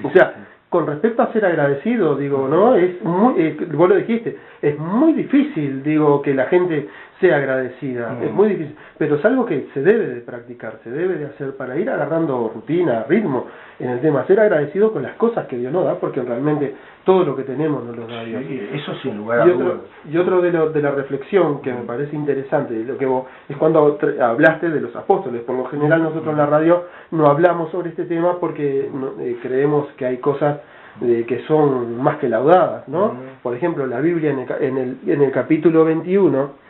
O sea, con respecto a ser agradecido, digo, ¿no? Es muy, vos lo dijiste, es muy difícil, digo, que la gente sea agradecida, es muy difícil, pero es algo que se debe de practicar, se debe de hacer para ir agarrando rutina, ritmo en el tema, ser agradecido con las cosas que Dios nos da, porque realmente todo lo que tenemos nos lo da Dios.
Eso sin lugar a dudas.
Y otro de la reflexión que me parece interesante, lo que vos, es cuando hablaste de los apóstoles. Por lo general nosotros en la radio no hablamos sobre este tema porque creemos que hay cosas que son más que laudadas, ¿no? Por ejemplo, la Biblia en el capítulo 21,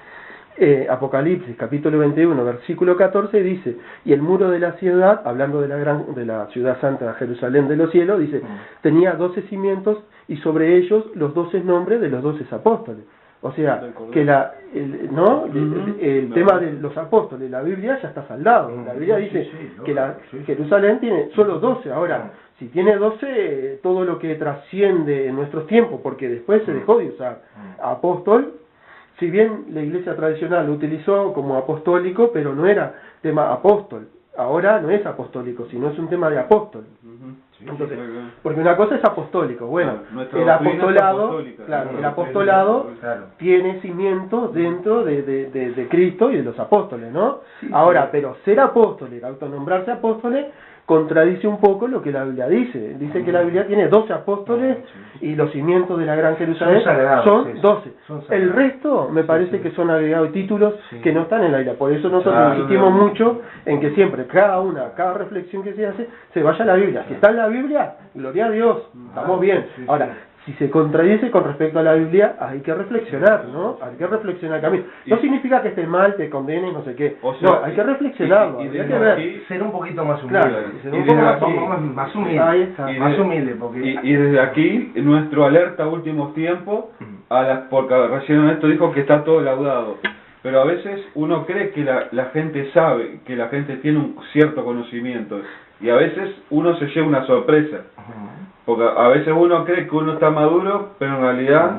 Apocalipsis capítulo 21 versículo 14 dice, y el muro de la ciudad, hablando de la ciudad santa de Jerusalén de los cielos, dice, tenía 12 cimientos y sobre ellos los 12 nombres de los 12 apóstoles. O sea, que el tema de los apóstoles, la Biblia ya está saldado. La Biblia dice que Jerusalén tiene solo 12. Ahora, si tiene 12, todo lo que trasciende en nuestros tiempos, porque después se dejó de usar apóstol, si bien la iglesia tradicional lo utilizó como apostólico, pero no era tema apóstol. Ahora no es apostólico, sino es un tema de apóstol. Entonces, porque una cosa es apostólico, bueno, el apostolado, el apostolado tiene cimientos dentro de Cristo y de los apóstoles, ¿no? Ahora, pero ser apóstoles, autonombrarse apóstoles, contradice un poco lo que la Biblia dice. Dice que la Biblia tiene 12 apóstoles y los cimientos de la Gran Jerusalén son 12. El resto me parece que son agregados títulos que no están en la Biblia. Por eso nosotros insistimos mucho en que siempre, cada reflexión que se hace, se vaya a la Biblia. Si está en la Biblia, gloria a Dios, estamos bien. Ahora, si se contradice con respecto a la Biblia, hay que reflexionar, ¿no? Hay que reflexionar camino. No significa que esté mal, te condene, no sé qué. No, hay que reflexionarlo, hay que ver.
Ser un poquito más humilde.
Claro, ser un poco más humilde.
Ahí está, más humilde.
Y desde aquí, nuestro alerta a últimos tiempos, porque recién esto dijo que está todo laudado. Pero a veces uno cree que la gente sabe, que la gente tiene un cierto conocimiento. Y a veces uno se lleva una sorpresa. Porque a veces uno cree que uno está maduro, pero en realidad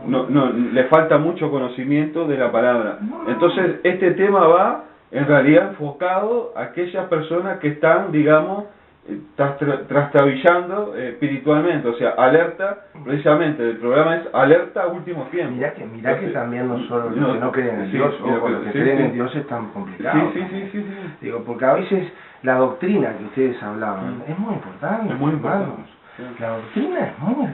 no le falta mucho conocimiento de la palabra. Entonces este tema va en realidad enfocado a aquellas personas que están, digamos, estás trastabillando espiritualmente, o sea, alerta, precisamente el programa es alerta último tiempo.
Mirá que también no solo los que no creen en Dios, o los que creen en Dios es tan complicado.
Sí.
Digo, porque a veces la doctrina que ustedes hablaban es muy importante.
Es muy importante.
La doctrina es muy...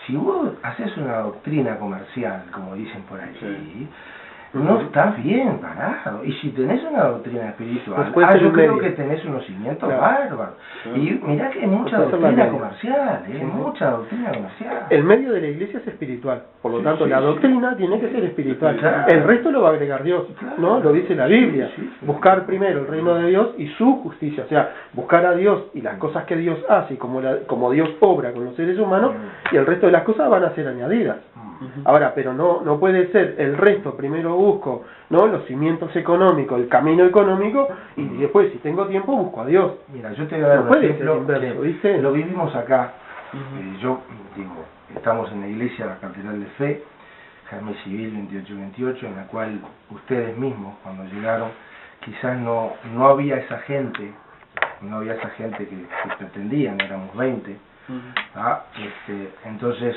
Si vos haces una doctrina comercial, como dicen por ahí, no estás bien parado. Y si tenés una doctrina espiritual, yo creo que tenés unos cimientos bárbaros. Y mirá que hay mucha doctrina comercial, mucha doctrina comercial.
El medio de la iglesia es espiritual, por lo tanto la doctrina tiene que ser espiritual. El resto lo va a agregar Dios, ¿no? Lo dice la Biblia. Buscar primero el reino de Dios y su justicia, o sea, buscar a Dios y las cosas que Dios hace y como Dios obra con los seres humanos, y el resto de las cosas van a ser añadidas. Ahora, pero no puede ser el resto, primero busco, ¿no?, los cimientos económicos, el camino económico, y después, si tengo tiempo, busco a Dios.
Mira, yo te voy a dar un ejemplo inverso, ¿viste? Lo vivimos acá. Yo digo, estamos en la iglesia, la Catedral de Fe, Germán Civil 2828, en la cual ustedes mismos, cuando llegaron, quizás no había esa gente, que pretendían, éramos 20. Entonces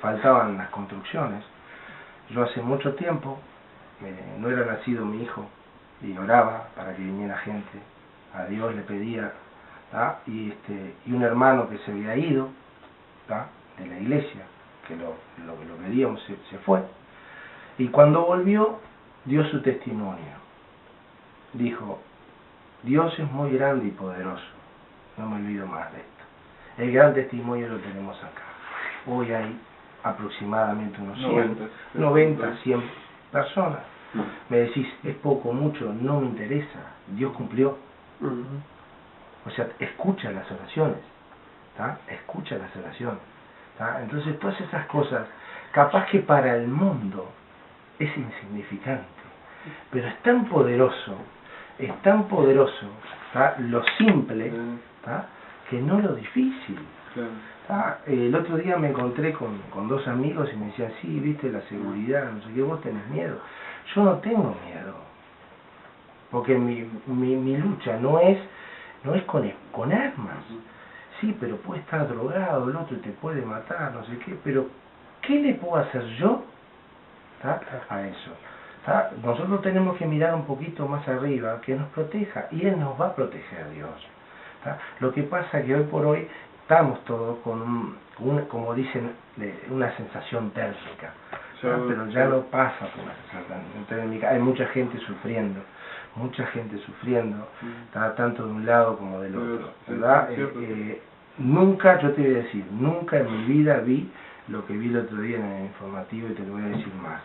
faltaban las construcciones. Yo hace mucho tiempo no era nacido mi hijo y oraba para que viniera gente, a Dios le pedía, y un hermano que se había ido de la iglesia, que lo pedíamos, se fue, y cuando volvió dio su testimonio, dijo: Dios es muy grande y poderoso, no me olvido más de esto. El gran testimonio lo tenemos acá. Hoy hay aproximadamente unos 90, 100 personas. Me decís, es poco, mucho, no me interesa. Dios cumplió. O sea, escucha las oraciones. Escucha las oraciones. Entonces, todas esas cosas, capaz que para el mundo es insignificante, pero es tan poderoso, lo simple, que no lo difícil. El otro día me encontré con dos amigos y me decían: sí, viste, la seguridad, no sé qué, vos tenés miedo. Yo no tengo miedo, porque mi lucha no es con armas. Sí, pero puede estar drogado, el otro te puede matar, no sé qué, pero ¿qué le puedo hacer yo a eso? Nosotros tenemos que mirar un poquito más arriba, que nos proteja, y Él nos va a proteger, Dios. Lo que pasa es que hoy por hoy estamos todos con como dicen, una sensación térmica, pero ya no pasa por una sensación térmica. Hay mucha gente sufriendo, tanto de un lado como del otro, ¿verdad? Nunca, yo te voy a decir, nunca en mi vida vi lo que vi el otro día en el informativo, y te lo voy a decir más: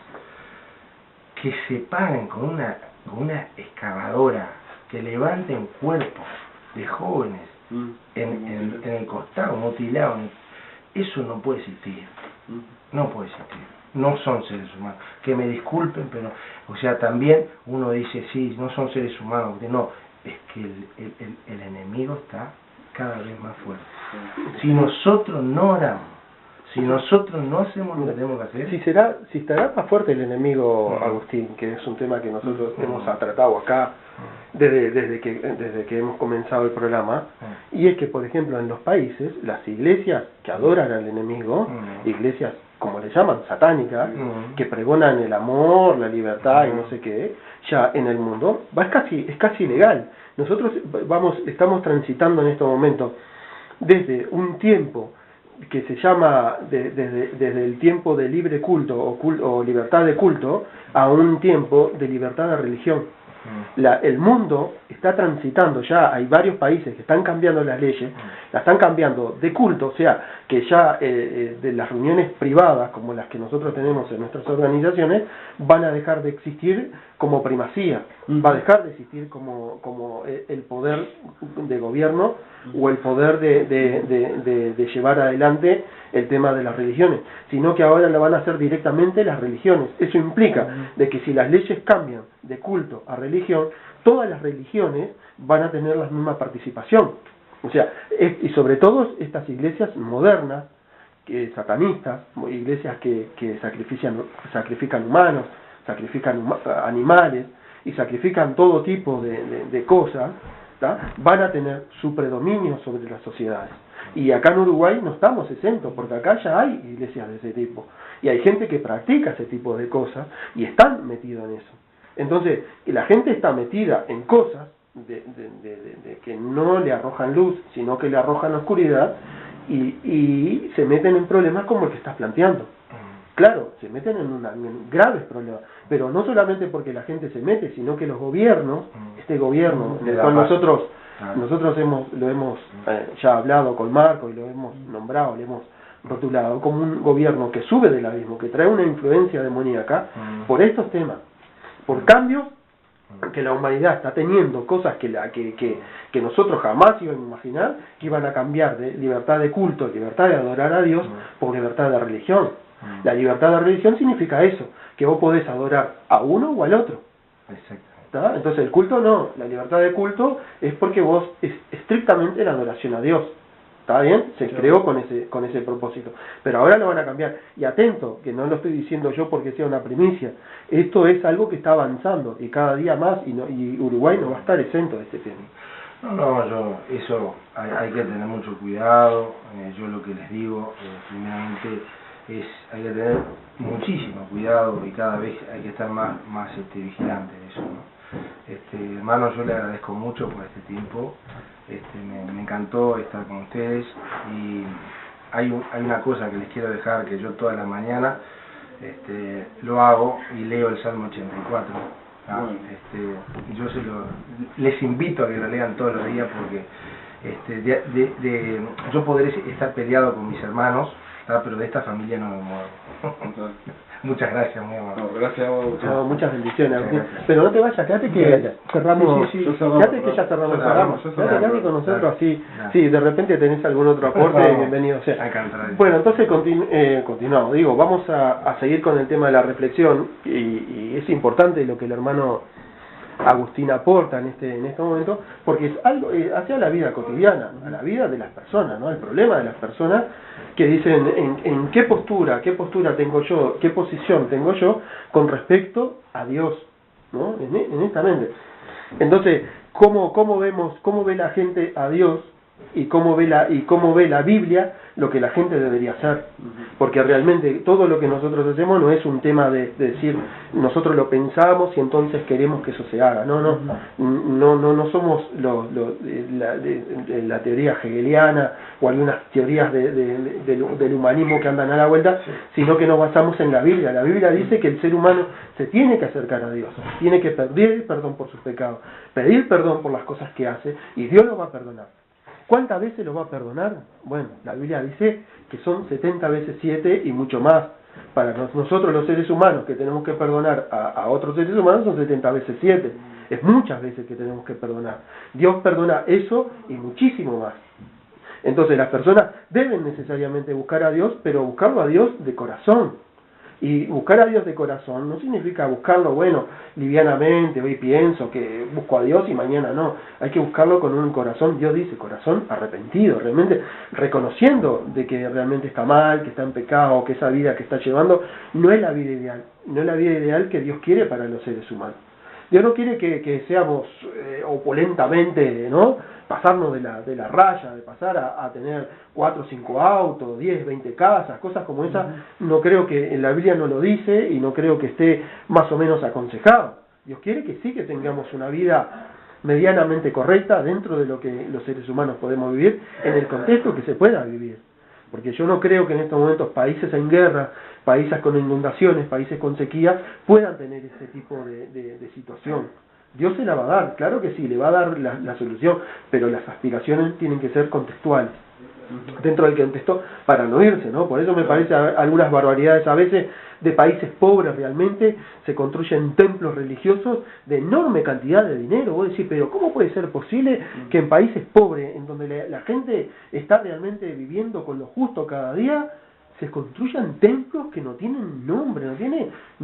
que se paren con una excavadora, que levanten cuerpos de jóvenes en el costado, mutilados. Eso no puede existir. No puede existir. No son seres humanos. Que me disculpen, pero, o sea, también uno dice: sí, no son seres humanos. No, es que el enemigo está cada vez más fuerte. Si nosotros no oramos, si nosotros no hacemos lo que tenemos que hacer...
Si estará más fuerte el enemigo, Agustín, que es un tema que nosotros hemos tratado acá desde que hemos comenzado el programa, y es que, por ejemplo, en los países, las iglesias que adoran al enemigo, iglesias, como le llaman, satánicas, que pregonan el amor, la libertad y no sé qué, ya en el mundo es casi ilegal. Nosotros estamos transitando en estos momentos desde un tiempo que se llama desde el tiempo de libre culto o libertad de culto a un tiempo de libertad de religión. El mundo está transitando, ya hay varios países que están cambiando las leyes, la están cambiando de culto, o sea, que ya de las reuniones privadas como las que nosotros tenemos en nuestras organizaciones van a dejar de existir como primacía, va a dejar de existir como el poder de gobierno o el poder de llevar adelante el tema de las religiones, sino que ahora lo van a hacer directamente las religiones. Eso implica de que si las leyes cambian de culto a religión, todas las religiones van a tener la misma participación. O sea, y sobre todo estas iglesias modernas, satanistas, iglesias que sacrifican humanos, sacrifican animales y sacrifican todo tipo de cosas, ¿tá? Van a tener su predominio sobre las sociedades. Y acá en Uruguay no estamos exentos, porque acá ya hay iglesias de ese tipo. Y hay gente que practica ese tipo de cosas y están metidos en eso. Entonces, la gente está metida en cosas de que no le arrojan luz, sino que le arrojan oscuridad, y se meten en problemas como el que estás planteando. Claro, se meten en graves problemas, pero no solamente porque la gente se mete, sino que los gobiernos, este gobierno, en el cual nosotros lo hemos ya hablado con Marco y lo hemos nombrado, lo hemos rotulado como un gobierno que sube del abismo, que trae una influencia demoníaca por estos temas, por cambios que la humanidad está teniendo, cosas que nosotros jamás íbamos a imaginar que iban a cambiar de libertad de culto, libertad de adorar a Dios, por libertad de religión. La libertad de religión significa eso, que vos podés adorar a uno o al otro. ¿Tá? Entonces el culto no, la libertad de culto es porque vos es estrictamente la adoración a Dios. ¿Está bien? Se creó con ese propósito. Pero ahora lo van a cambiar. Y atento, que no lo estoy diciendo yo porque sea una primicia. Esto es algo que está avanzando y cada día más, y Uruguay no va a estar exento de este tema.
No, eso hay que tener mucho cuidado. Yo lo que les digo, primeramente, hay que tener muchísimo cuidado y cada vez hay que estar más vigilante de eso, ¿no? Hermano, yo le agradezco mucho por este tiempo. Me encantó estar con ustedes, y hay una cosa que les quiero dejar, que yo toda la mañana lo hago y leo el Salmo 84. ¿Ah? Yo les invito a que lo lean todos los días, porque yo podré estar peleado con mis hermanos, pero de esta familia no me muevo. Muchas gracias, muy amable.
No, gracias a vos.
No, muchas bendiciones. Pero no te vayas, quédate que cerramos. Quédate que ya cerramos el programa. Quédate con nosotros así. Sí, de repente tenés algún otro aporte, bienvenido sea. Bueno, entonces continuamos. Digo, vamos a seguir con el tema de la reflexión, y es importante lo que el hermano Agustín aporta en este momento, porque es algo hacia la vida cotidiana, a la vida de las personas, ¿no? El problema de las personas que dicen en qué postura tengo yo, qué posición tengo yo con respecto a Dios, ¿no? Honestamente. Entonces, ¿cómo ve la gente a Dios y cómo ve la Biblia lo que la gente debería hacer? Porque realmente todo lo que nosotros hacemos no es un tema de decir nosotros lo pensamos y entonces queremos que eso se haga. No somos la teoría hegeliana o algunas teorías del humanismo que andan a la vuelta, sino que nos basamos en la Biblia. La Biblia dice que el ser humano se tiene que acercar a Dios, tiene que pedir perdón por sus pecados, pedir perdón por las cosas que hace, y Dios lo va a perdonar. ¿Cuántas veces lo va a perdonar? Bueno, la Biblia dice que son 70 veces 7 y mucho más. Para nosotros los seres humanos que tenemos que perdonar a otros seres humanos son 70 veces 7. Es muchas veces que tenemos que perdonar. Dios perdona eso y muchísimo más. Entonces las personas deben necesariamente buscar a Dios, pero buscarlo a Dios de corazón. Y buscar a Dios de corazón no significa buscarlo, livianamente, hoy pienso que busco a Dios y mañana no. Hay que buscarlo con un corazón, Dios dice, corazón arrepentido, realmente reconociendo de que realmente está mal, que está en pecado, que esa vida que está llevando no es la vida ideal, no es la vida ideal que Dios quiere para los seres humanos. Dios no quiere que seamos opulentamente, ¿no? Pasarnos de la raya, de pasar a tener 4 o 5 autos, 10, 20 casas, cosas como esas. No creo que en la Biblia no lo dice y no creo que esté más o menos aconsejado. Dios quiere que sí que tengamos una vida medianamente correcta dentro de lo que los seres humanos podemos vivir, en el contexto que se pueda vivir. Porque yo no creo que en estos momentos países en guerra, países con inundaciones, países con sequía, puedan tener ese tipo de situación. Dios se la va a dar, claro que sí, le va a dar la solución, pero las aspiraciones tienen que ser contextuales, dentro del contexto, para no irse, ¿no? Por eso me parece algunas barbaridades a veces de países pobres realmente, se construyen templos religiosos de enorme cantidad de dinero. Vos decís, pero ¿cómo puede ser posible que en países pobres, en donde la gente está realmente viviendo con lo justo cada día, se construyan templos que no tienen nombre, no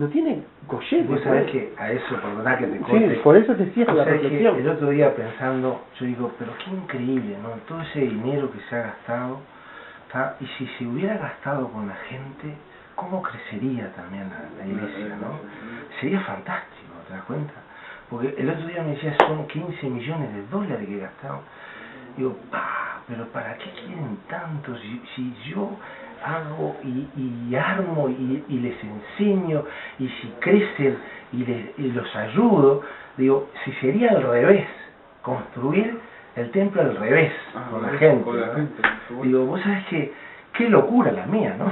tienen colletes?
Vos sabés que a eso, perdoná que te corte.
Sí, por eso te cierro la reflexión.
El otro día pensando, yo digo, pero qué increíble, ¿no? Todo ese dinero que se ha gastado, y si se hubiera gastado con la gente, ¿cómo crecería también la iglesia, no? Sería fantástico, ¿te das cuenta? porque el otro día me decía, son 15 millones de dólares que gastaron. Digo, pero ¿para qué quieren tanto? Si yo hago y armo y les enseño, y si crecen y los ayudo, digo, si sería al revés, construir el templo al revés, con la gente.
Con la gente,
digo, vos sabés que, qué locura la mía, ¿no?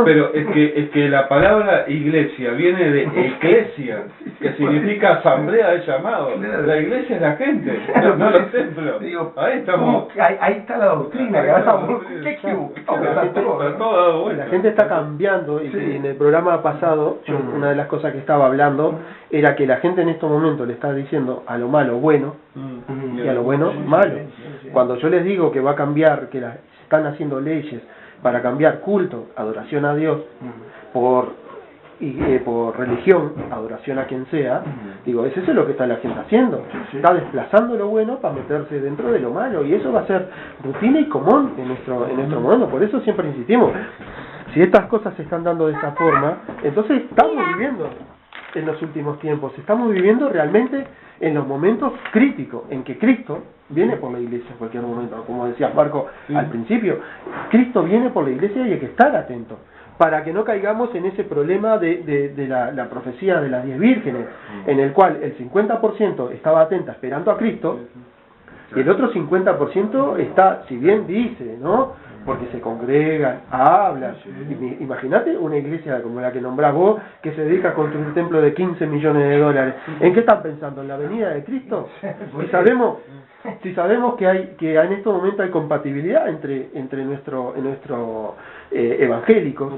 Pero es que la palabra iglesia viene de eclesia, que significa asamblea de llamado. La iglesia es la gente, no los templos.
Digo,
ahí estamos.
Ahí está la doctrina, que ahora qué equivocado.
La gente está cambiando, y en el programa pasado, una de las cosas que estaba hablando era que la gente en estos momentos le está diciendo a lo malo bueno y a lo bueno malo. Cuando yo les digo que va a cambiar, que están haciendo leyes para cambiar culto, adoración a Dios, por religión, adoración a quien sea, digo, eso es lo que está la gente haciendo. Está desplazando lo bueno para meterse dentro de lo malo, y eso va a ser rutina y común en nuestro momento. Por eso siempre insistimos, si estas cosas se están dando de esta forma, entonces estamos viviendo en los últimos tiempos, estamos viviendo realmente en los momentos críticos, en que Cristo viene por la iglesia en cualquier momento, como decía Marco al principio. Cristo viene por la iglesia y hay que estar atentos, para que no caigamos en ese problema de la profecía de las 10 vírgenes, en el cual el 50% estaba atenta esperando a Cristo, y el otro 50% está, si bien dice, ¿no?, porque se congregan, hablan. Imagínate una iglesia como la que nombrás vos, que se dedica a construir un templo de 15 millones de dólares. ¿En qué están pensando? ¿En la venida de Cristo? Si sabemos que en este momento hay compatibilidad entre nuestro evangélico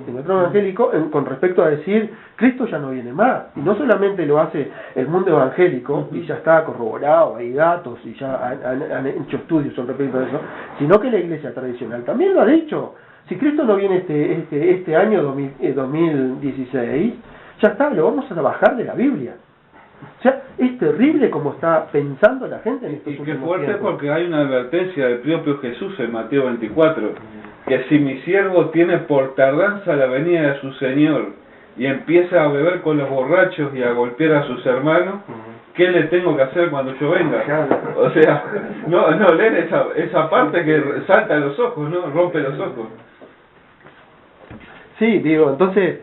con respecto a decir, Cristo ya no viene más. Y no solamente lo hace el mundo evangélico, y ya está corroborado, hay datos, y ya han hecho estudios sobre respecto a eso, sino que la iglesia tradicional también lo ha dicho. Si Cristo no viene este año 2016, ya está, lo vamos a bajar de la Biblia. O sea, es terrible como está pensando la gente en estos últimos tiempos.
Y qué fuerte, porque hay una advertencia del propio Jesús en Mateo 24, que si mi siervo tiene por tardanza la venida de su Señor y empieza a beber con los borrachos y a golpear a sus hermanos, ¿qué le tengo que hacer cuando yo venga? O sea, no leen esa parte que salta a los ojos, ¿no? Rompe los ojos.
Sí, digo, entonces,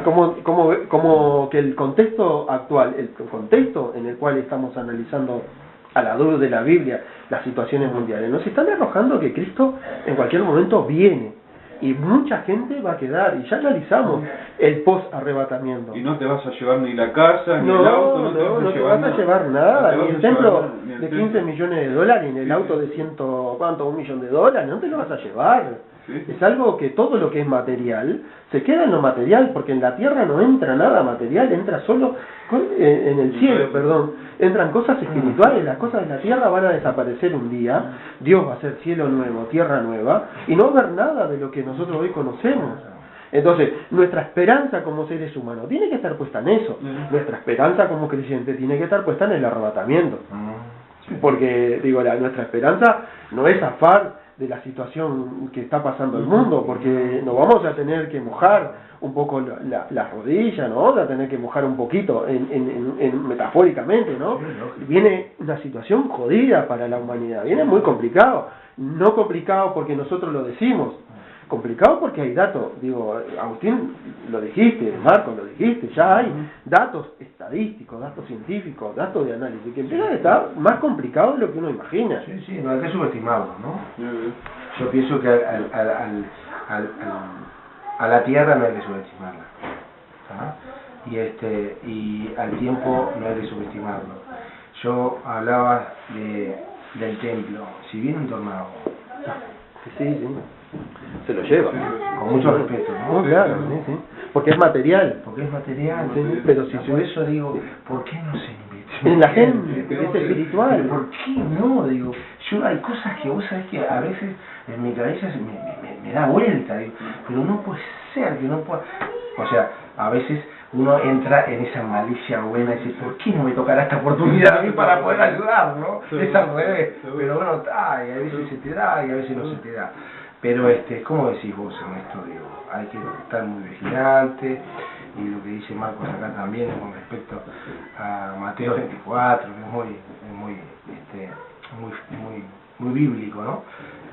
como que el contexto actual, el contexto en el cual estamos analizando a la luz de la Biblia las situaciones mundiales, nos están arrojando que Cristo en cualquier momento viene, y mucha gente va a quedar, y ya analizamos el post-arrebatamiento.
Y no te vas a llevar ni la casa, ni el auto, no
te vas a llevar nada, ni el templo de 15 millones de dólares, ni el auto de $1 millón, no te lo vas a llevar. Es algo que todo lo que es material se queda en lo material, porque en la tierra no entra nada material, entra solo en el cielo, entran cosas espirituales. Las cosas de la tierra van a desaparecer un día, Dios va a hacer cielo nuevo, tierra nueva, y no va a haber nada de lo que nosotros hoy conocemos. Entonces, nuestra esperanza como seres humanos tiene que estar puesta en eso. Nuestra esperanza como creyente tiene que estar puesta en el arrebatamiento. Porque, digo, nuestra esperanza no es zafar de la situación que está pasando el mundo, porque nos vamos a tener que mojar un poco la rodilla, ¿no? Vamos a tener que mojar un poquito, metafóricamente, ¿no? Viene una situación jodida para la humanidad, viene muy complicado. No complicado porque nosotros lo decimos, complicado porque hay datos. Digo, Agustín, lo dijiste, Marco, lo dijiste, ya hay datos estadísticos, datos científicos, datos de análisis, que empiezan a estar más complicados de lo que uno imagina.
Sí, no hay que subestimarlo, ¿no? Yo pienso que a la tierra no hay que subestimarla, ¿sabes? Y al tiempo no hay que subestimarlo. Yo hablaba del templo. Si viene un tornado,
sí, se lo lleva,
con mucho respeto, ¿no?
Claro, sí. Porque es material.
Pero si por eso digo, ¿por qué no se invierte
en la gente? Es espiritual.
¿Por qué no? Digo, yo hay cosas que vos sabés que a veces en mi cabeza me da vuelta, digo, pero no puede ser que no pueda. O sea, a veces uno entra en esa malicia buena y dice, ¿por qué no me tocará esta oportunidad a mí para poder ayudar, no? Es al revés. Pero bueno, a veces se te da y a veces no se te da. Pero, ¿cómo decís vos en esto? Digo, hay que estar muy vigilante. y lo que dice Marcos acá también con respecto a Mateo 24, que es muy bíblico, ¿no?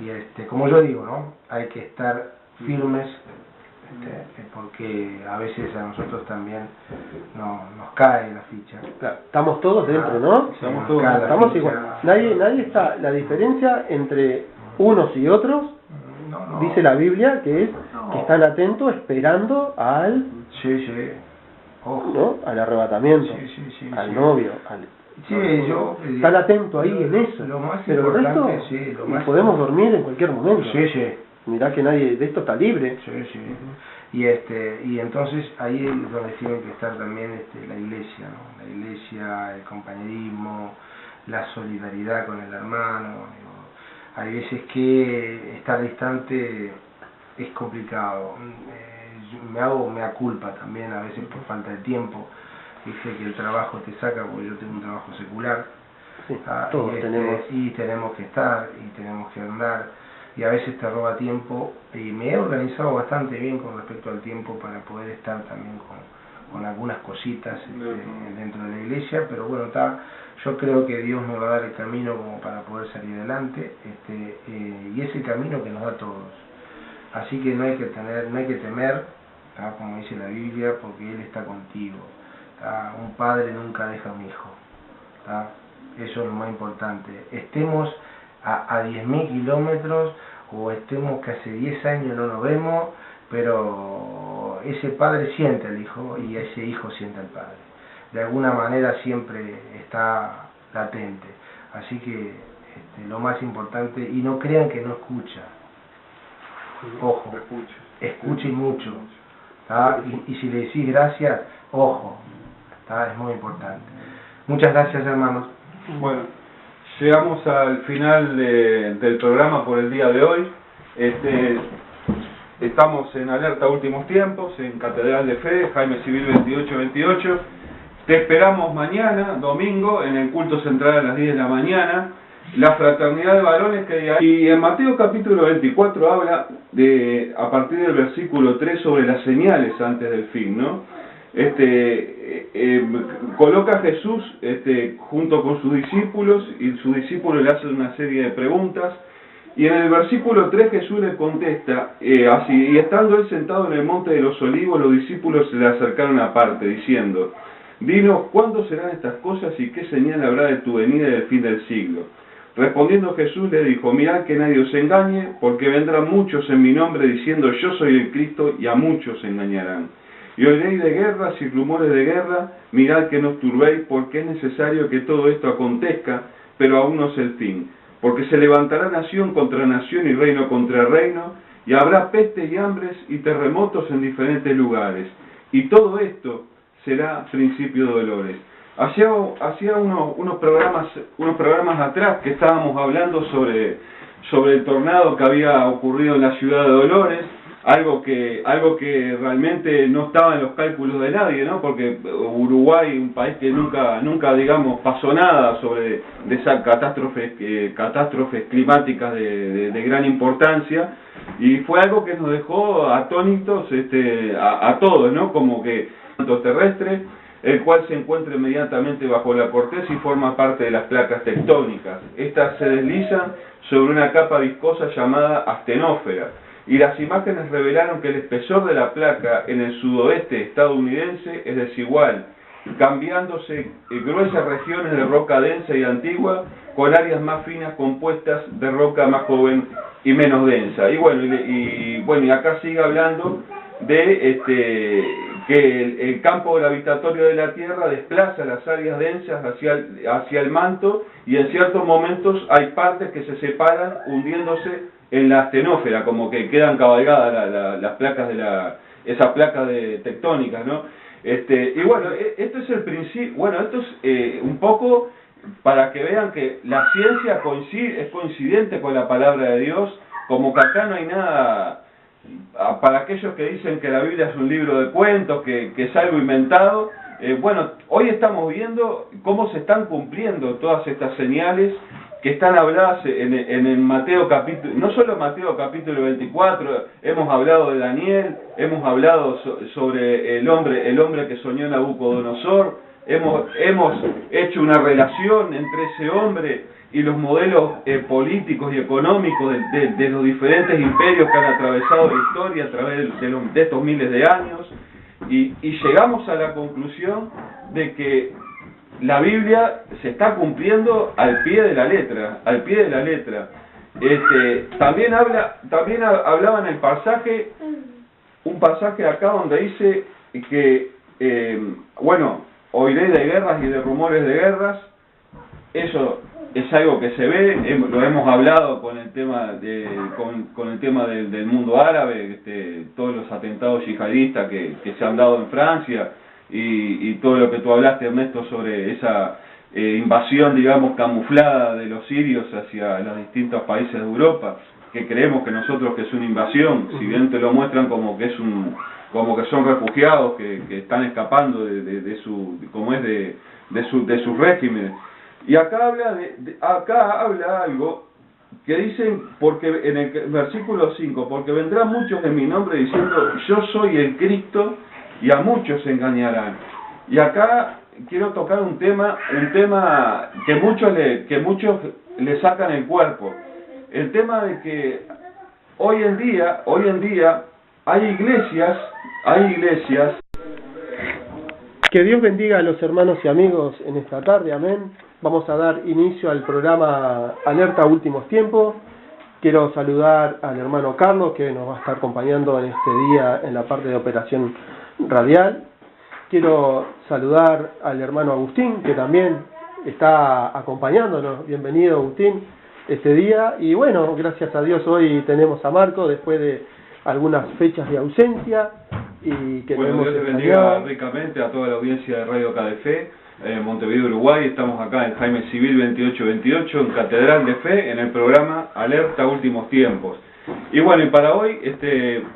Y como yo digo, ¿no? Hay que estar firmes, porque a veces a nosotros también nos cae la ficha.
Claro, estamos todos dentro, ¿no? Estamos igual. Nadie está. La diferencia entre unos y otros, dice la Biblia, que es que están atentos esperando al ¿no? Al arrebatamiento, al novio, están atentos ahí en eso.
Lo más
pero el resto podemos dormir en cualquier momento. Mirá que nadie de esto está libre.
Y entonces ahí es donde tiene que estar también la iglesia, ¿no? La iglesia, el compañerismo, la solidaridad con el hermano. Hay veces que estar distante es complicado. Me hago mea culpa también a veces por falta de tiempo. Dice que el trabajo te saca, porque yo tengo un trabajo secular.
Todos tenemos.
Y tenemos que estar, y tenemos que andar, y a veces te roba tiempo, y me he organizado bastante bien con respecto al tiempo para poder estar también con algunas cositas dentro de la iglesia, pero bueno, yo creo que Dios me va a dar el camino como para poder salir adelante, y es el camino que nos da a todos. Así que no hay que temer, como dice la Biblia, porque Él está contigo. Un padre nunca deja a un hijo. Eso es lo más importante. Estemos a 10.000 kilómetros o estemos que hace 10 años no nos vemos, pero ese padre siente al hijo y ese hijo siente al padre. De alguna manera siempre está latente. Así que lo más importante, y no crean que no escucha. Ojo, escuchen mucho. Y si le decís gracias, ojo, es muy importante. Muchas gracias, hermanos.
Bueno, llegamos al final del programa por el día de hoy. Estamos en Alerta Últimos Tiempos, en Catedral de Fe, Jaime Civil 2828. Te esperamos mañana, domingo, en el culto central a las 10 de la mañana. La fraternidad de varones que hay ahí. Y en Mateo capítulo 24 habla a partir del versículo 3 sobre las señales antes del fin, ¿no? Coloca a Jesús junto con sus discípulos, y sus discípulos le hacen una serie de preguntas, y en el versículo 3 Jesús le contesta así: y estando él sentado en el monte de los olivos, los discípulos se le acercaron aparte, diciendo: dinos, ¿cuándo serán estas cosas y qué señal habrá de tu venida y del fin del siglo? Respondiendo Jesús le dijo: mirad que nadie os engañe, porque vendrán muchos en mi nombre diciendo yo soy el Cristo, y a muchos engañarán. Y oiréis de guerras y rumores de guerra, mirad que no os turbéis, porque es necesario que todo esto acontezca, pero aún no es el fin. Porque se levantará nación contra nación y reino contra reino, y habrá pestes y hambres y terremotos en diferentes lugares. Y todo esto será principio de dolores. Hacía unos programas atrás que estábamos hablando sobre el tornado que había ocurrido en la ciudad de Dolores, algo que realmente no estaba en los cálculos de nadie, ¿no? Porque Uruguay, un país que nunca digamos pasó nada de esas catástrofes climáticas de gran importancia, y fue algo que nos dejó atónitos a todos, ¿no? Como que manto terrestre, el cual se encuentra inmediatamente bajo la corteza y forma parte de las placas tectónicas. Estas se deslizan sobre una capa viscosa llamada astenósfera, y las imágenes revelaron que el espesor de la placa en el sudoeste estadounidense es desigual, cambiándose gruesas regiones de roca densa y antigua con áreas más finas compuestas de roca más joven y menos densa. Y bueno, y acá sigue hablando de que el campo gravitatorio de la Tierra desplaza las áreas densas hacia el manto, y en ciertos momentos hay partes que se separan hundiéndose en la astenósfera, como que quedan cabalgadas las placas esas placas tectónicas, ¿no? Y bueno, esto es el principio. Bueno, esto es un poco para que vean que la ciencia es coincidente con la palabra de Dios, como que acá no hay nada. Para aquellos que dicen que la Biblia es un libro de cuentos, que es algo inventado, bueno, hoy estamos viendo cómo se están cumpliendo todas estas señales que están habladas en el Mateo capítulo, no solo Mateo capítulo 24, hemos hablado de Daniel, hemos hablado sobre el hombre que soñó Nabucodonosor, hemos hecho una relación entre ese hombre y los modelos políticos y económicos de los diferentes imperios que han atravesado la historia a través de estos miles de años, y llegamos a la conclusión de que la Biblia se está cumpliendo al pie de la letra, al pie de la letra. También hablaba en el pasaje, un pasaje acá donde dice que, bueno, oiré de guerras y de rumores de guerras. Eso es algo que se ve, lo hemos hablado con el tema con el tema del mundo árabe, todos los atentados yihadistas que se han dado en Francia, y todo lo que tú hablaste, Ernesto, sobre esa invasión, digamos, camuflada de los sirios hacia los distintos países de Europa, que creemos que nosotros que es una invasión, si bien te lo muestran como que son refugiados que están escapando de sus regímenes. Y acá habla algo que dicen, porque en el versículo 5, porque vendrán muchos en mi nombre diciendo, yo soy el Cristo, y a muchos se engañarán. Y acá quiero tocar un tema que muchos le sacan el cuerpo. El tema de que hoy en día hay iglesias.
Que Dios bendiga a los hermanos y amigos en esta tarde, amén. Vamos a dar inicio al programa Alerta Últimos Tiempos. Quiero saludar al hermano Carlos, que nos va a estar acompañando en este día en la parte de operación radial. Quiero saludar al hermano Agustín, que también está acompañándonos. Bienvenido, Agustín, este día. Y bueno, gracias a Dios hoy tenemos a Marco después de algunas fechas de ausencia. Y que
bueno, Dios te bendiga ricamente a toda la audiencia de Radio KDF, Montevideo, Uruguay. Estamos acá en Jaime Civil 2828, en Catedral de Fe, en el programa Alerta Últimos Tiempos. Y bueno, y para hoy,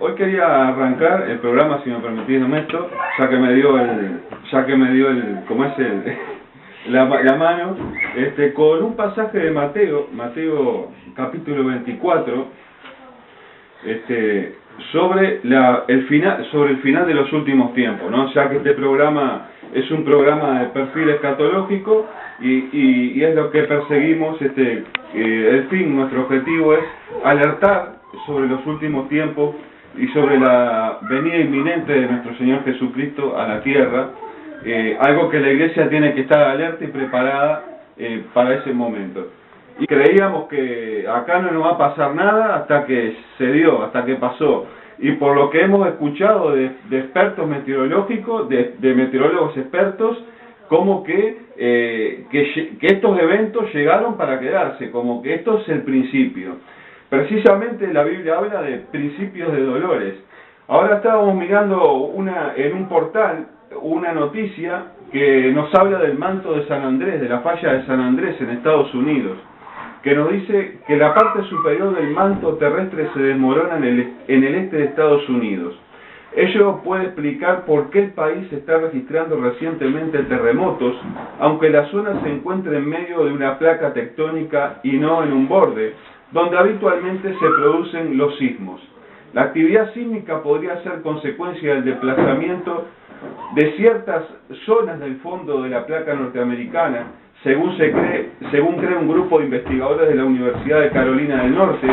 hoy quería arrancar el programa, si me permitís, Ernesto, ya que me dio la mano, con un pasaje de Mateo capítulo 24, sobre el final de los últimos tiempos, ¿no? Ya que este programa es un programa de perfil escatológico y es lo que perseguimos, el fin, nuestro objetivo es alertar sobre los últimos tiempos y sobre la venida inminente de nuestro Señor Jesucristo a la tierra, algo que la Iglesia tiene que estar alerta y preparada para ese momento. Y creíamos que acá no nos va a pasar nada hasta que se dio, hasta que pasó. Y por lo que hemos escuchado de expertos meteorológicos, de meteorólogos expertos, como que estos eventos llegaron para quedarse, como que esto es el principio. Precisamente la Biblia habla de principios de dolores. Ahora estábamos mirando en un portal una noticia que nos habla del manto de San Andrés, de la falla de San Andrés en Estados Unidos, que nos dice que la parte superior del manto terrestre se desmorona en el este de Estados Unidos. Ello puede explicar por qué el país está registrando recientemente terremotos, aunque la zona se encuentra en medio de una placa tectónica y no en un borde, donde habitualmente se producen los sismos. La actividad sísmica podría ser consecuencia del desplazamiento de ciertas zonas del fondo de la placa norteamericana, según cree un grupo de investigadores de la Universidad de Carolina del Norte,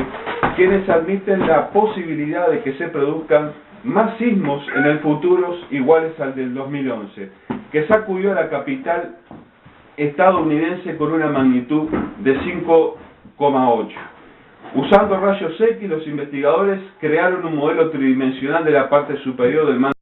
quienes admiten la posibilidad de que se produzcan más sismos en el futuro iguales al del 2011, que sacudió a la capital estadounidense con una magnitud de 5,8. Usando rayos X, los investigadores crearon un modelo tridimensional de la parte superior del manto